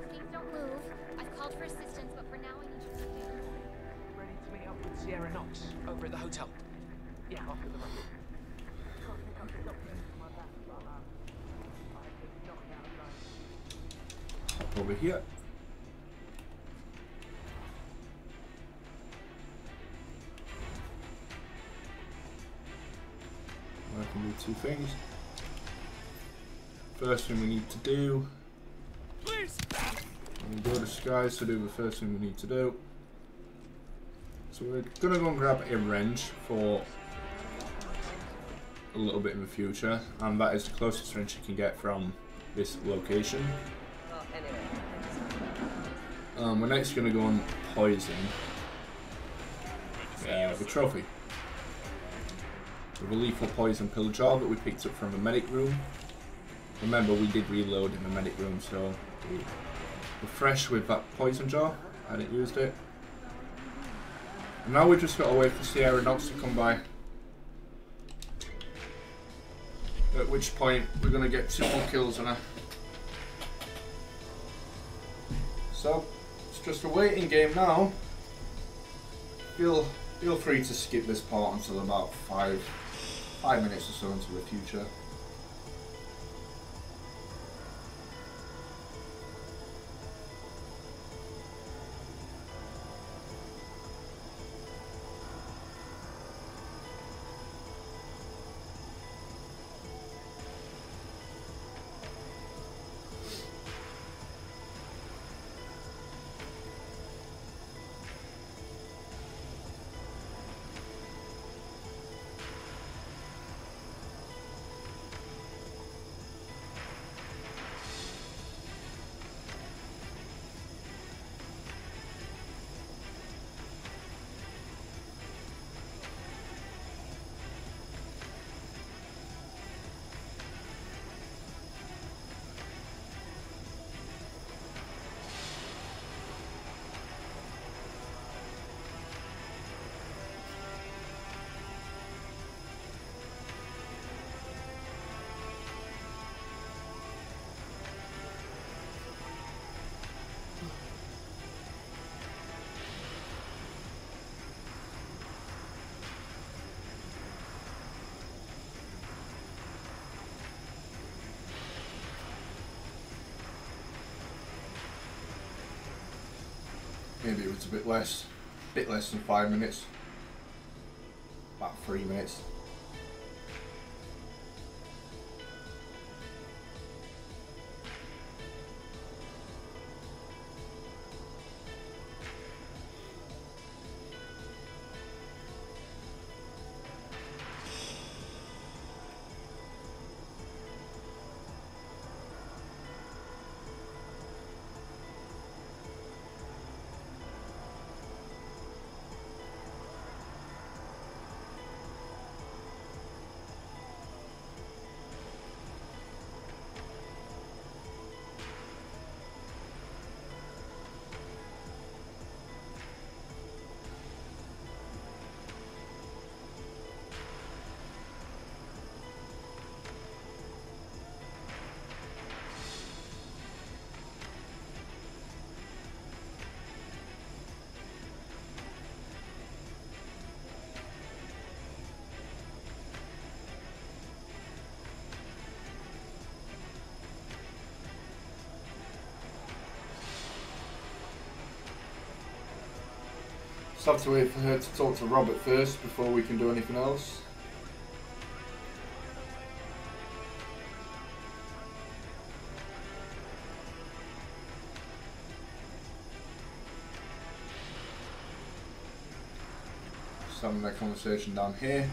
Please don't move. I've called for assistance, but for now I need you to stay. Ready to meet up with Sierra Knox over at the hotel. Yeah, after the run. Over here. I can do two things. First thing we need to do. Please. We'll go to Skies to do the first thing we need to do. So we're gonna go and grab a wrench for a little bit in the future, and that is the closest wrench you can get from this location. We're next gonna go and poison the trophy with a lethal poison pill jar that we picked up from the medic room. Remember, we did reload in the medic room, so we're fresh with that poison jar. I hadn't used it. And now we've just got to wait for Sierra Knox to come by. At which point we're going to get 2 more kills on her. So, it's just a waiting game now. Feel free to skip this part until about 5 minutes or so into the future. Maybe it was a bit less than 5 minutes. About 3 minutes. Just have to wait for her to talk to Robert first before we can do anything else. Just having that conversation down here.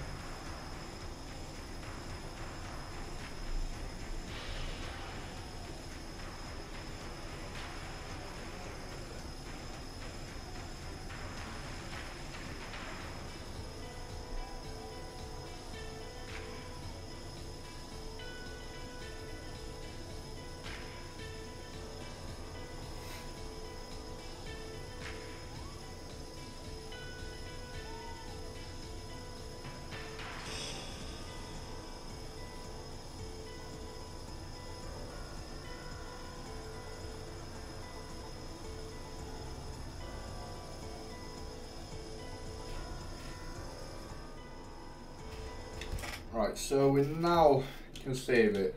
Right, so we now can save it,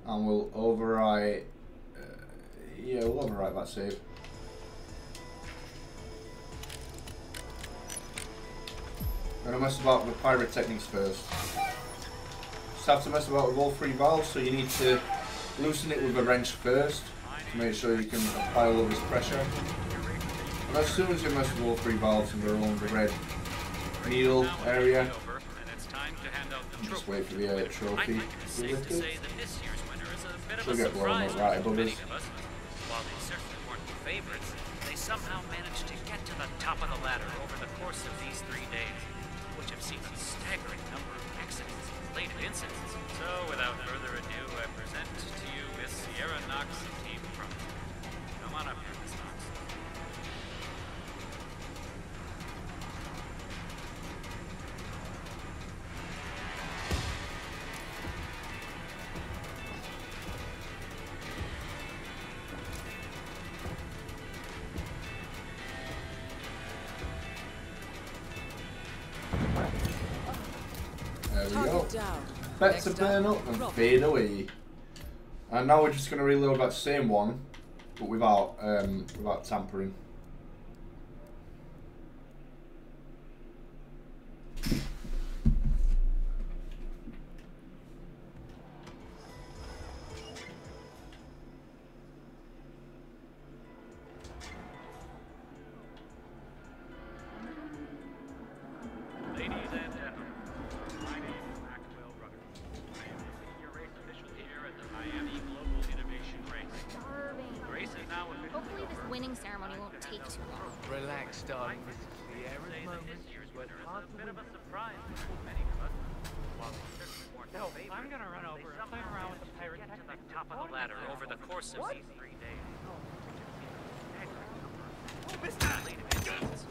and we'll overwrite. Yeah, we'll overwrite that save. I'm gonna mess about with pyrotechnics first. Just have to mess about with all three valves, so you need to loosen it with a wrench first to make sure you can apply all of this pressure. And as soon as you mess with all three valves and go along the red needle area, just wait for the trophy to be lifted. She'll get blown up right above us. While they certainly weren't favorites, they somehow managed to get to the top of the ladder over the course of these 3 days, which have seen a staggering number of accidents and related incidents. So, without further ado, I present to you Miss Sierra Knox of Team Front. Come on up here, Miss Knox. There we go. Set to burn up and fade away. And now we're just going to reload that same one, but without tampering.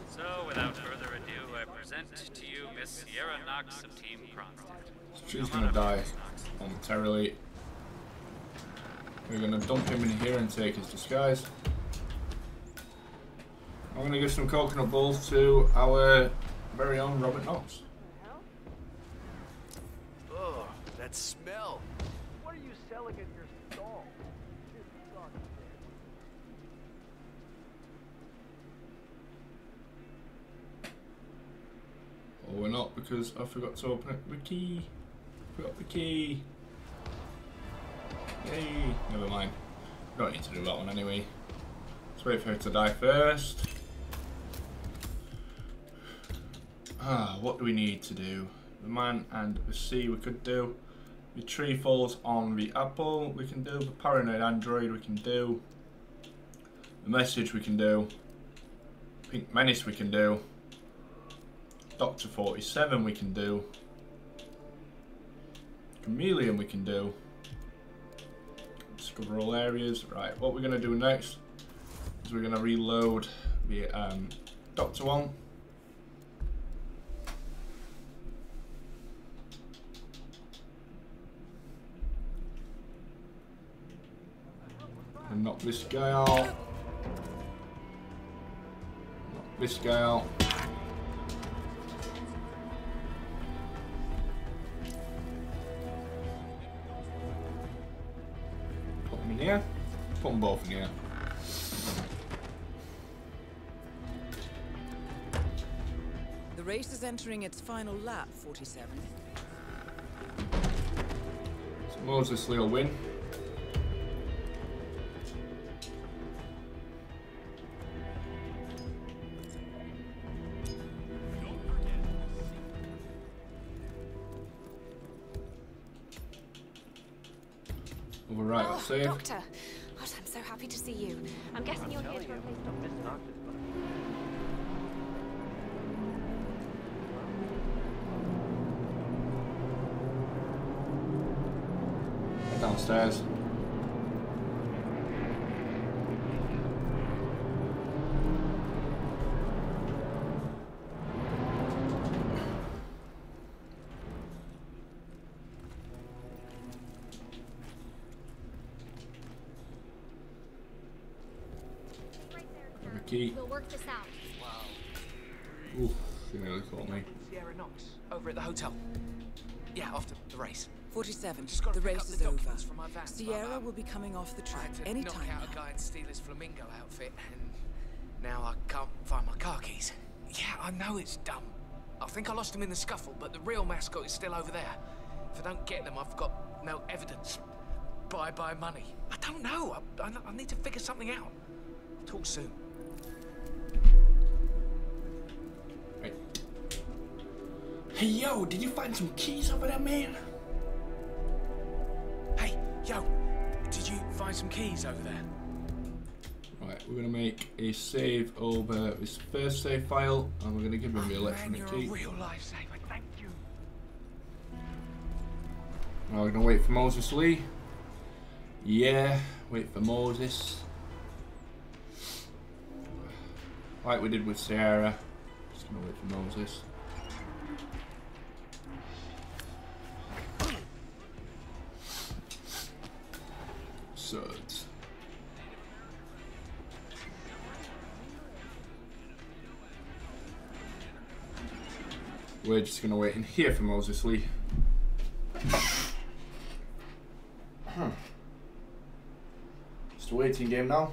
So, without further ado, I present to you Miss Sierra Knox of Team Front. She's gonna die momentarily. We're gonna dump him in here and take his disguise. I'm gonna give some coconut balls to our very own Robert Knox. Oh, that smell. What are you selling at your stall? Or we're not, because I forgot to open it. The key. Forgot the key. Yay. Never mind. Don't need to do that one anyway. Let's wait for her to die first. What do we need to do? The man and the sea we could do. The tree falls on the apple we can do. The paranoid android we can do. The message we can do. Pink menace we can do. Dr. 47 we can do. Chameleon we can do. Discover all areas. Right, what we're going to do next is we're going to reload the Dr. one. And knock this guy out. Knock this guy out. Put them in here. Put them both in here. The race is entering its final lap, 47. So Moses Lee will win. Alright, let's save. Doctor! God, I'm so happy to see you. I'm guessing you're here to replace Dr. Downstairs. Key. We'll work this out. Oof, she nearly caught me. Sierra Knox, over at the hotel. Yeah, after the race. 47. Just gotta The pick race up is the over. documents from my van. Sierra will be coming off the track Tried to anytime knock out now. a guy and steal his flamingo outfit, and now I can't find my car keys. Yeah, I know it's dumb. I think I lost them in the scuffle, but the real mascot is still over there. If I don't get them, I've got no evidence. Bye-bye money. I don't know. I need to figure something out. Talk soon. Right. Hey, yo, did you find some keys over there, man? Hey, yo, did you find some keys over there? Right, we're going to make a save over this first save file, and we're going to give him the Man, electronic you're key. a real lifesaver. Thank you. Now we're going to wait for Moses Lee. Yeah, wait for Moses. Like we did with Sierra. Just going to wait for Moses. Suds. We're just going to wait in here for Moses Lee. Just a waiting game now.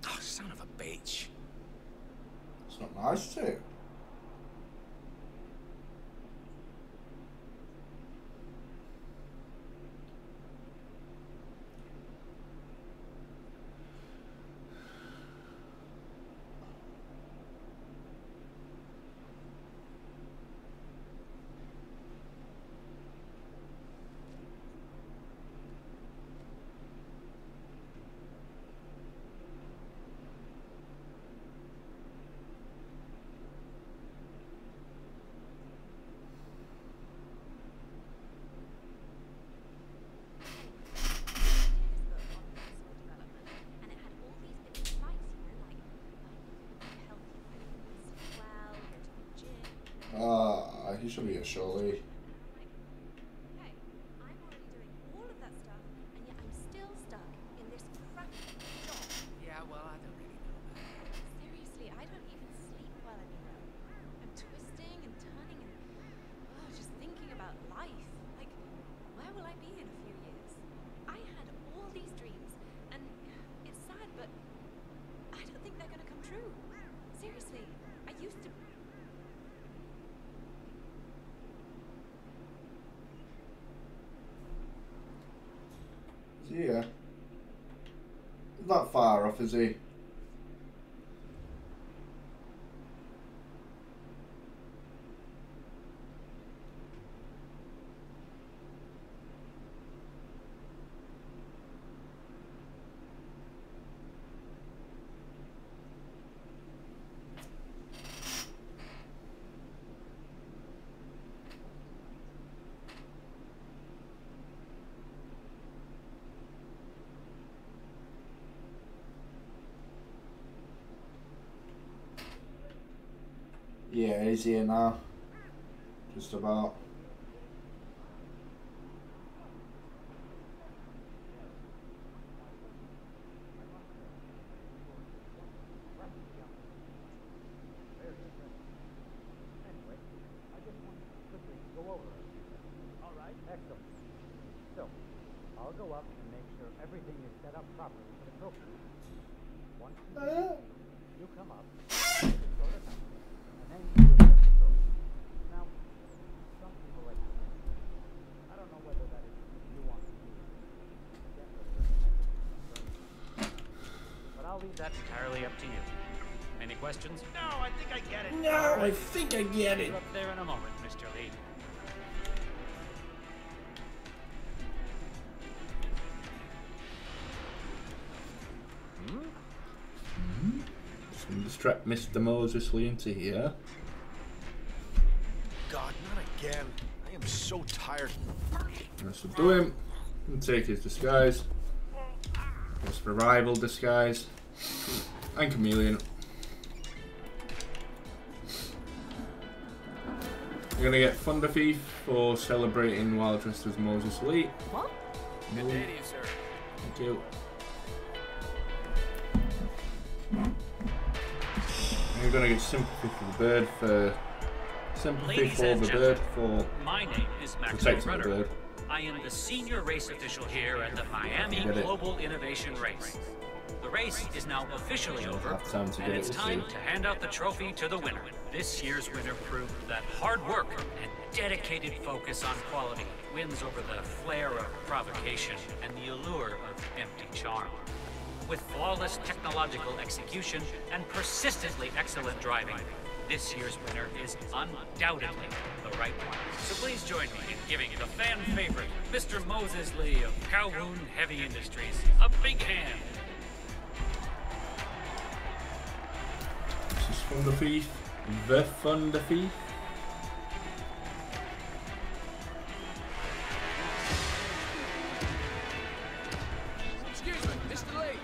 Oh, son of a bitch. It's not nice too. He should be a surely. Hey, I'm already doing all of that stuff, and yet I'm still stuck in this crappy job. Yeah, well, I don't really know that. Seriously, I don't even sleep well anymore. I'm twisting and turning and just thinking about life. Like, where will I be in a few years? I had all these dreams, and it's sad, but I don't think they're gonna come true. Seriously, I used to. Yeah. He's not far off, is he? he's here now. Just about. That's entirely up to you. Any questions? No, I think I get it. No, I think I get it. Up there in a moment, Mr. Lee. Just gonna distract Mr. Moses Lee into here. God, not again. I am so tired. This will do him. And take his disguise. His rival disguise. And Chameleon. You're gonna get Thunder Thief for celebrating while dressed as Moses Lee. What? Good day to you, sir. Thank you. And you're gonna get Sympathy for the Bird for Ladies and gentlemen, my name is Max protecting the Rudder. bird. I am the senior race official here at the Miami Get it. Global Innovation Race. The race is now officially over, Have time to and get it's it, time we'll see. to hand out the trophy to the winner. This year's winner proved that hard work and dedicated focus on quality wins over the flair of provocation and the allure of empty charm. With flawless technological execution and persistently excellent driving, this year's winner is undoubtedly the right one. So please join me in giving the fan favorite, Mr. Moses Lee of Kowloon Heavy Industries, a big hand. This is Thunder Thief. The Thunder Thief. Excuse me, Mr. Lee.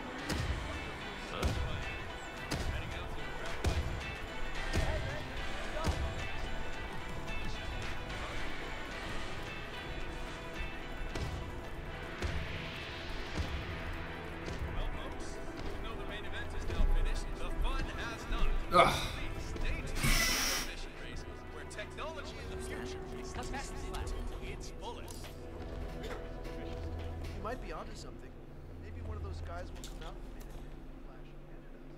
Well, folks, even though the main event is now finished, the fun has not. Ugh. Stay tuned for the mission race, where technology in the future is tested to its fullest. You might be onto something. Maybe one of those guys will come out and flash at us.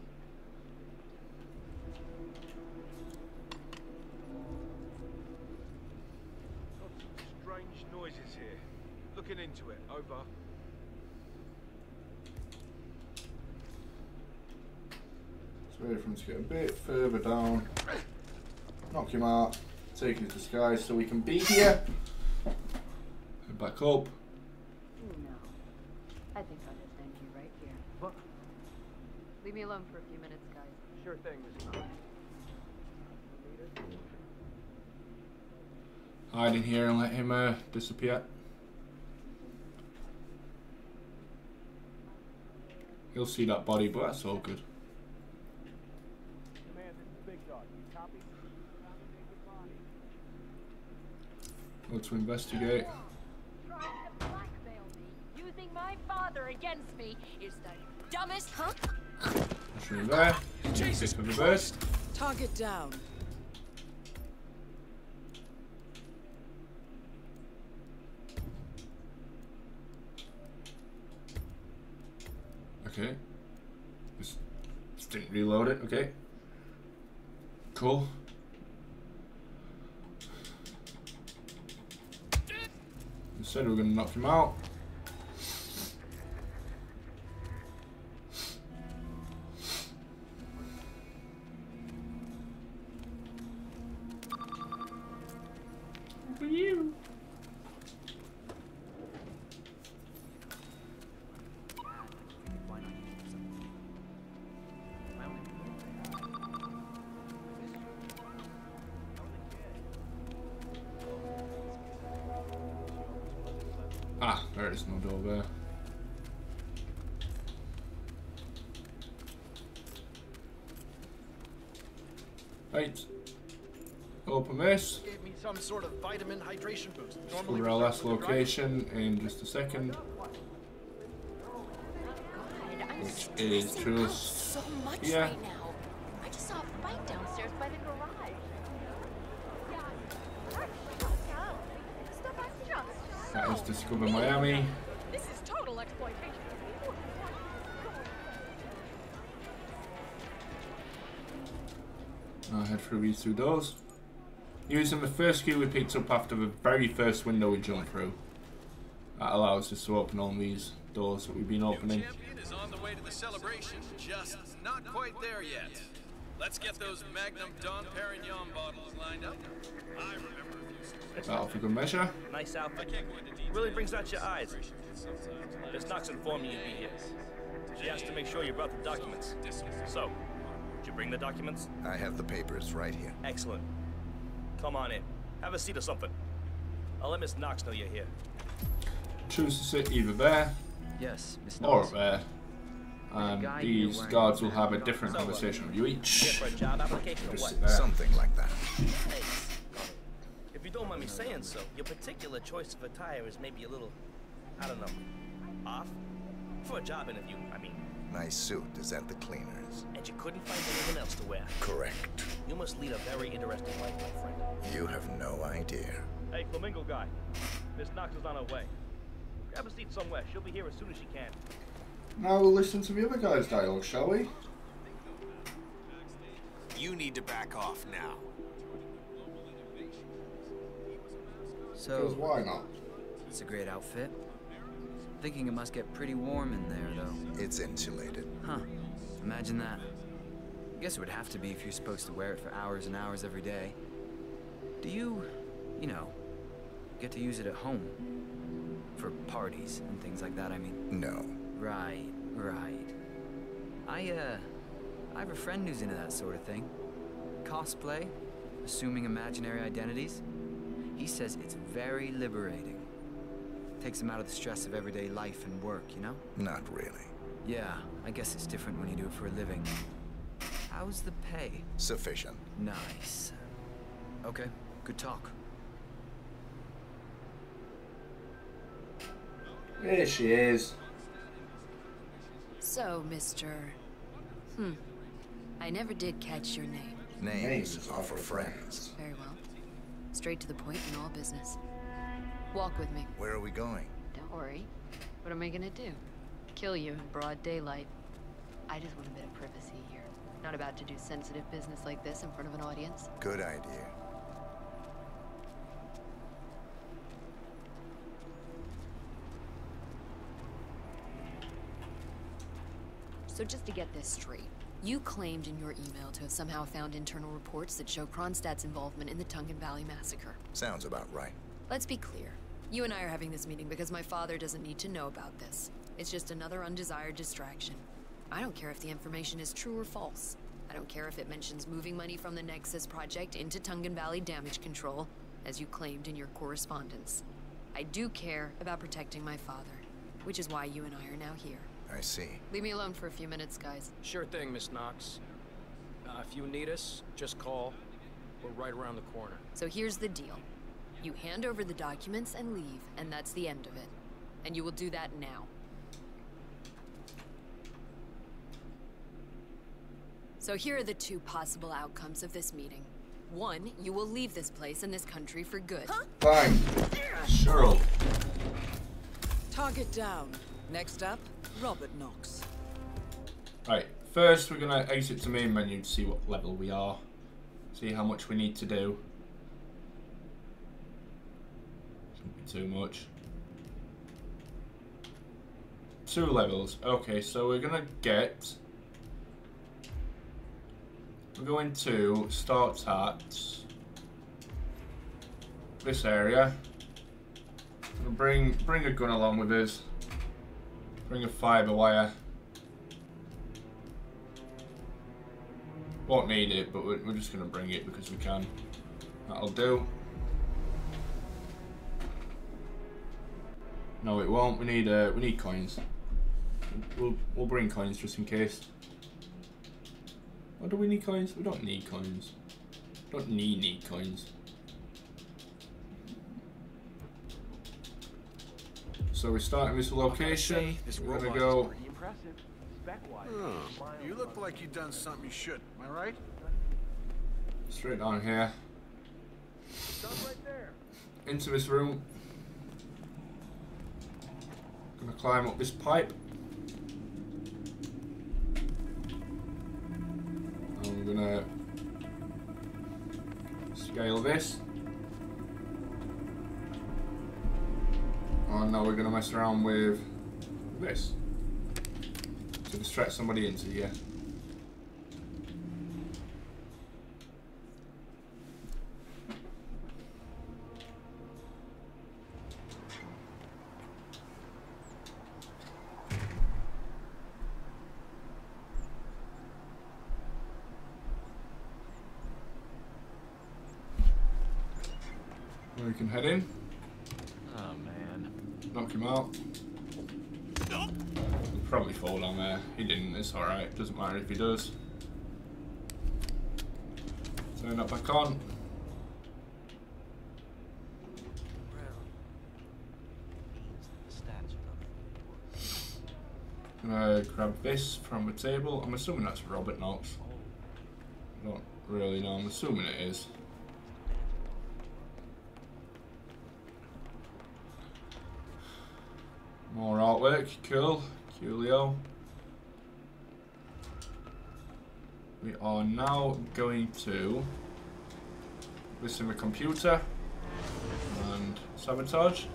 Got some strange noises here. Looking into it. Over. So wait for him to get a bit further down. Knock him out. Take his disguise so we can be here. Head back up. No. I think I'll just end you right here. What? Leave me alone for a few minutes, guys. Sure thing, Miss Miller. Hide in here and let him disappear. He'll see that body, but that's all good. Command, this is Big Dog. You copy? Found a naked body. Go to investigate. Trying to blackmail me, using my father against me, is the dumbest, huh? Mushroom there. Jesus, for the burst. Target down. Okay. Just didn't reload it. Okay. Cool. You said we were gonna knock him out. For you. Ah, there is no door there. Right. open this. Gave me some sort of vitamin hydration boost. Discover our last location in just a second. Which is just So much here. right now. I just saw a fight downstairs by the garage. That is Discover Miami. This is total exploitation. I'll head through these two doors. Using the first key we picked up after the very first window we jumped through. That allows us to open all these doors that we've been opening. Champion is on the way to the celebration, just not quite there yet. Let's get those Magnum Don Perignon bottles lined up. I remember a few That'll for good measure. Nice outfit. Really brings out your eyes. Miss Knox informed me you'd be here. She asked to make sure you brought the documents. So, did you bring the documents? I have the papers right here. Excellent. Come on in. Have a seat or something. I'll let Miss Knox know you're here. Choose to sit either there Yes, Miss or Knox. there. And these guards will have a different conversation with you Here each. for a job application or Just what? sit there. Something like that. Hey, if you don't mind me saying so, your particular choice of attire is maybe a little, I don't know, off? For a job interview, I mean. My suit is at the cleaners. And you couldn't find anything else to wear. Correct. You must lead a very interesting life, my friend. You have no idea. Hey, Flamingo guy. Miss Knox is on her way. Grab a seat somewhere. She'll be here as soon as she can. Now we'll listen to the other guy's dialogue, shall we? You need to back off now. Because So, why not? it's a great outfit. Thinking it must get pretty warm in there, though. It's insulated. Huh. Imagine that. I guess it would have to be if you're supposed to wear it for hours and hours every day. Do you know, get to use it at home? For parties and things like that, I mean. No. Right. I have a friend who's into that sort of thing. Cosplay, assuming imaginary identities. He says it's very liberating. Takes him out of the stress of everyday life and work, you know? Not really. Yeah, I guess it's different when you do it for a living. How's the pay? Sufficient. Nice. Okay, good talk. There she is. So, Mr. I never did catch your name. Names are for friends. Very well. Straight to the point in all business. Walk with me. Where are we going? Don't worry. What am I gonna do? Kill you in broad daylight. I just want a bit of privacy here. Not about to do sensitive business like this in front of an audience. Good idea. So just to get this straight, you claimed in your email to have somehow found internal reports that show Kronstadt's involvement in the Tungan Valley massacre. Sounds about right. Let's be clear. You and I are having this meeting because my father doesn't need to know about this. It's just another undesired distraction. I don't care if the information is true or false. I don't care if it mentions moving money from the Nexus project into Tungan Valley damage control, as you claimed in your correspondence. I do care about protecting my father, which is why you and I are now here. I see. Leave me alone for a few minutes, guys. Sure thing, Miss Knox. If you need us, just call. We're right around the corner. So here's the deal. You hand over the documents and leave, and that's the end of it. And you will do that now. So here are the two possible outcomes of this meeting. One, you will leave this place and this country for good. Fine. Sure. Target down. Next up, Robert Knox. Right, first we're gonna exit to main menu to see what level we are. See how much we need to do. Shouldn't be too much. 2 levels. Okay, so we're gonna get... We're going to start at this area. We'll bring a gun along with us. Bring a fiber wire. Won't need it, but we're just going to bring it because we can. That'll do. No, it won't. We need coins. We'll bring coins just in case. Or do we need coins? We don't need coins. Don't need coins. So we're starting this location. We're gonna go. You look like you've done something you shouldn't. Am I right? Straight down here. Into this room. Gonna climb up this pipe. And we're gonna scale this. And now we're gonna mess around with this to distract somebody into here. We can head in. Oh man. Knock him out. He'll probably fall down there. He didn't, it's alright. Doesn't matter if he does. Turn that back on. Gonna grab this from the table. I'm assuming that's Robert Knox. I don't really know. I'm assuming it is. More artwork, cool, coolio. We are now going to this in the computer and sabotage.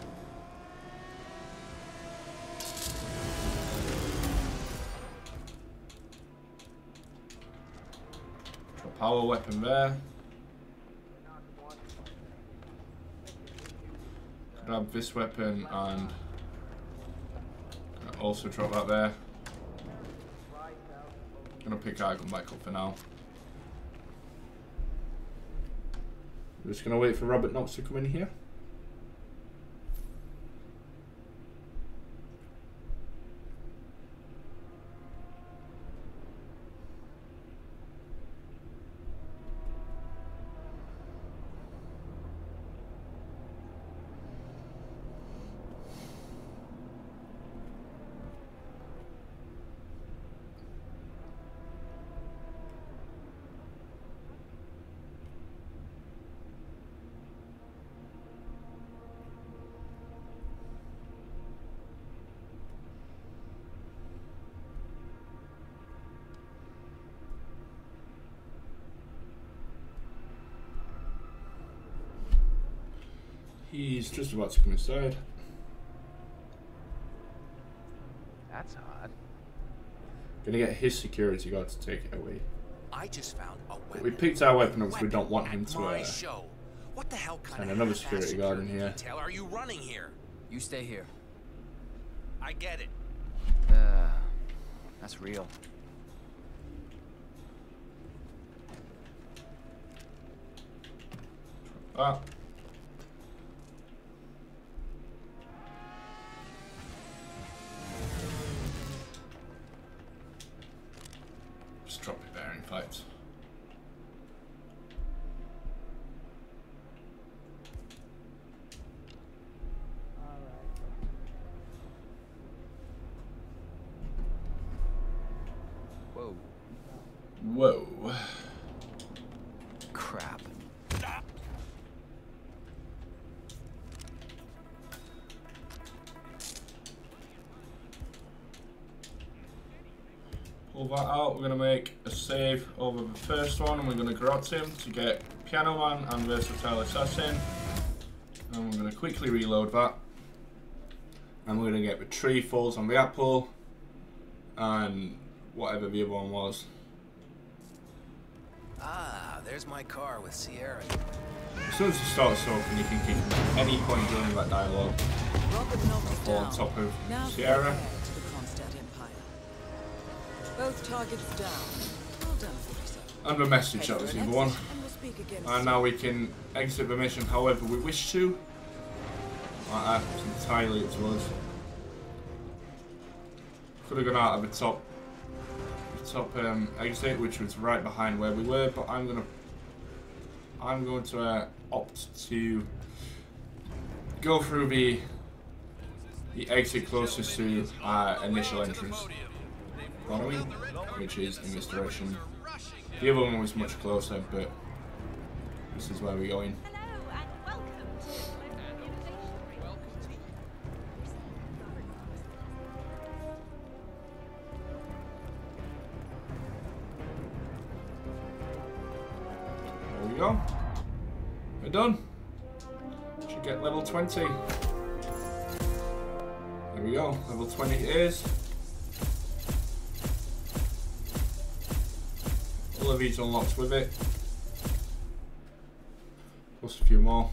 A power weapon there. Grab this weapon and also drop that there. Gonna pick our gun back up for now. We're just gonna wait for Robert Knox to come in here. He's just about to come inside. That's odd. Gonna get his security guard to take it away. I just found a weapon. But we picked our weapon up because we don't want him to My show. What the hell kind send of another security guard in here. detail are you running here? You stay here. I get it. That's real. Ah. Just drop it there, in fact. Whoa. Whoa. Crap. Pull that out, we're going to make a save over the first one and we're going to garrot him to get Piano Man and Versatile Assassin. And we're going to quickly reload that. And we're going to get the tree falls on the apple and whatever the other one was. Ah, there's my car with Sierra. As soon as you start talking, you can keep him at any point during that dialogue. Fall on top of Sierra. Both targets down. Well done, 47. And the message, that was the other one. And now we can exit the mission however we wish to. Like that, it's entirely up to us. Could have gone out of the top exit, which was right behind where we were, but I'm gonna I'm going to opt to go through the exit closest to our initial entrance, which is in this direction. The other one was much closer, but this is where we're going. There we go. We're done. Should get level 20. There we go. Level 20 it is. All of these unlocked with it. Plus a few more.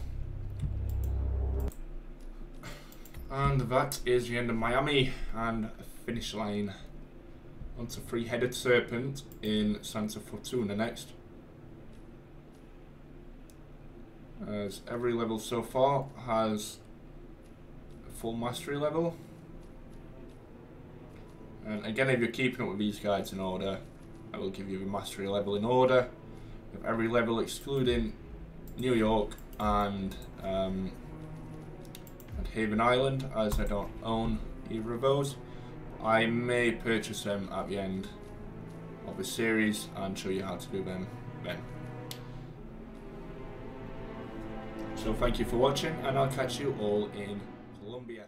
And that is the end of Miami and a finish line. Onto Three-Headed Serpent in Santa Fortuna next. As every level so far has a full mastery level. And again, if you're keeping up with these guides in order, I will give you the mastery level in order of every level excluding New York and Haven Island, as I don't own either of those. I may purchase them at the end of the series and show you how to do them then. So thank you for watching, and I'll catch you all in Colombia.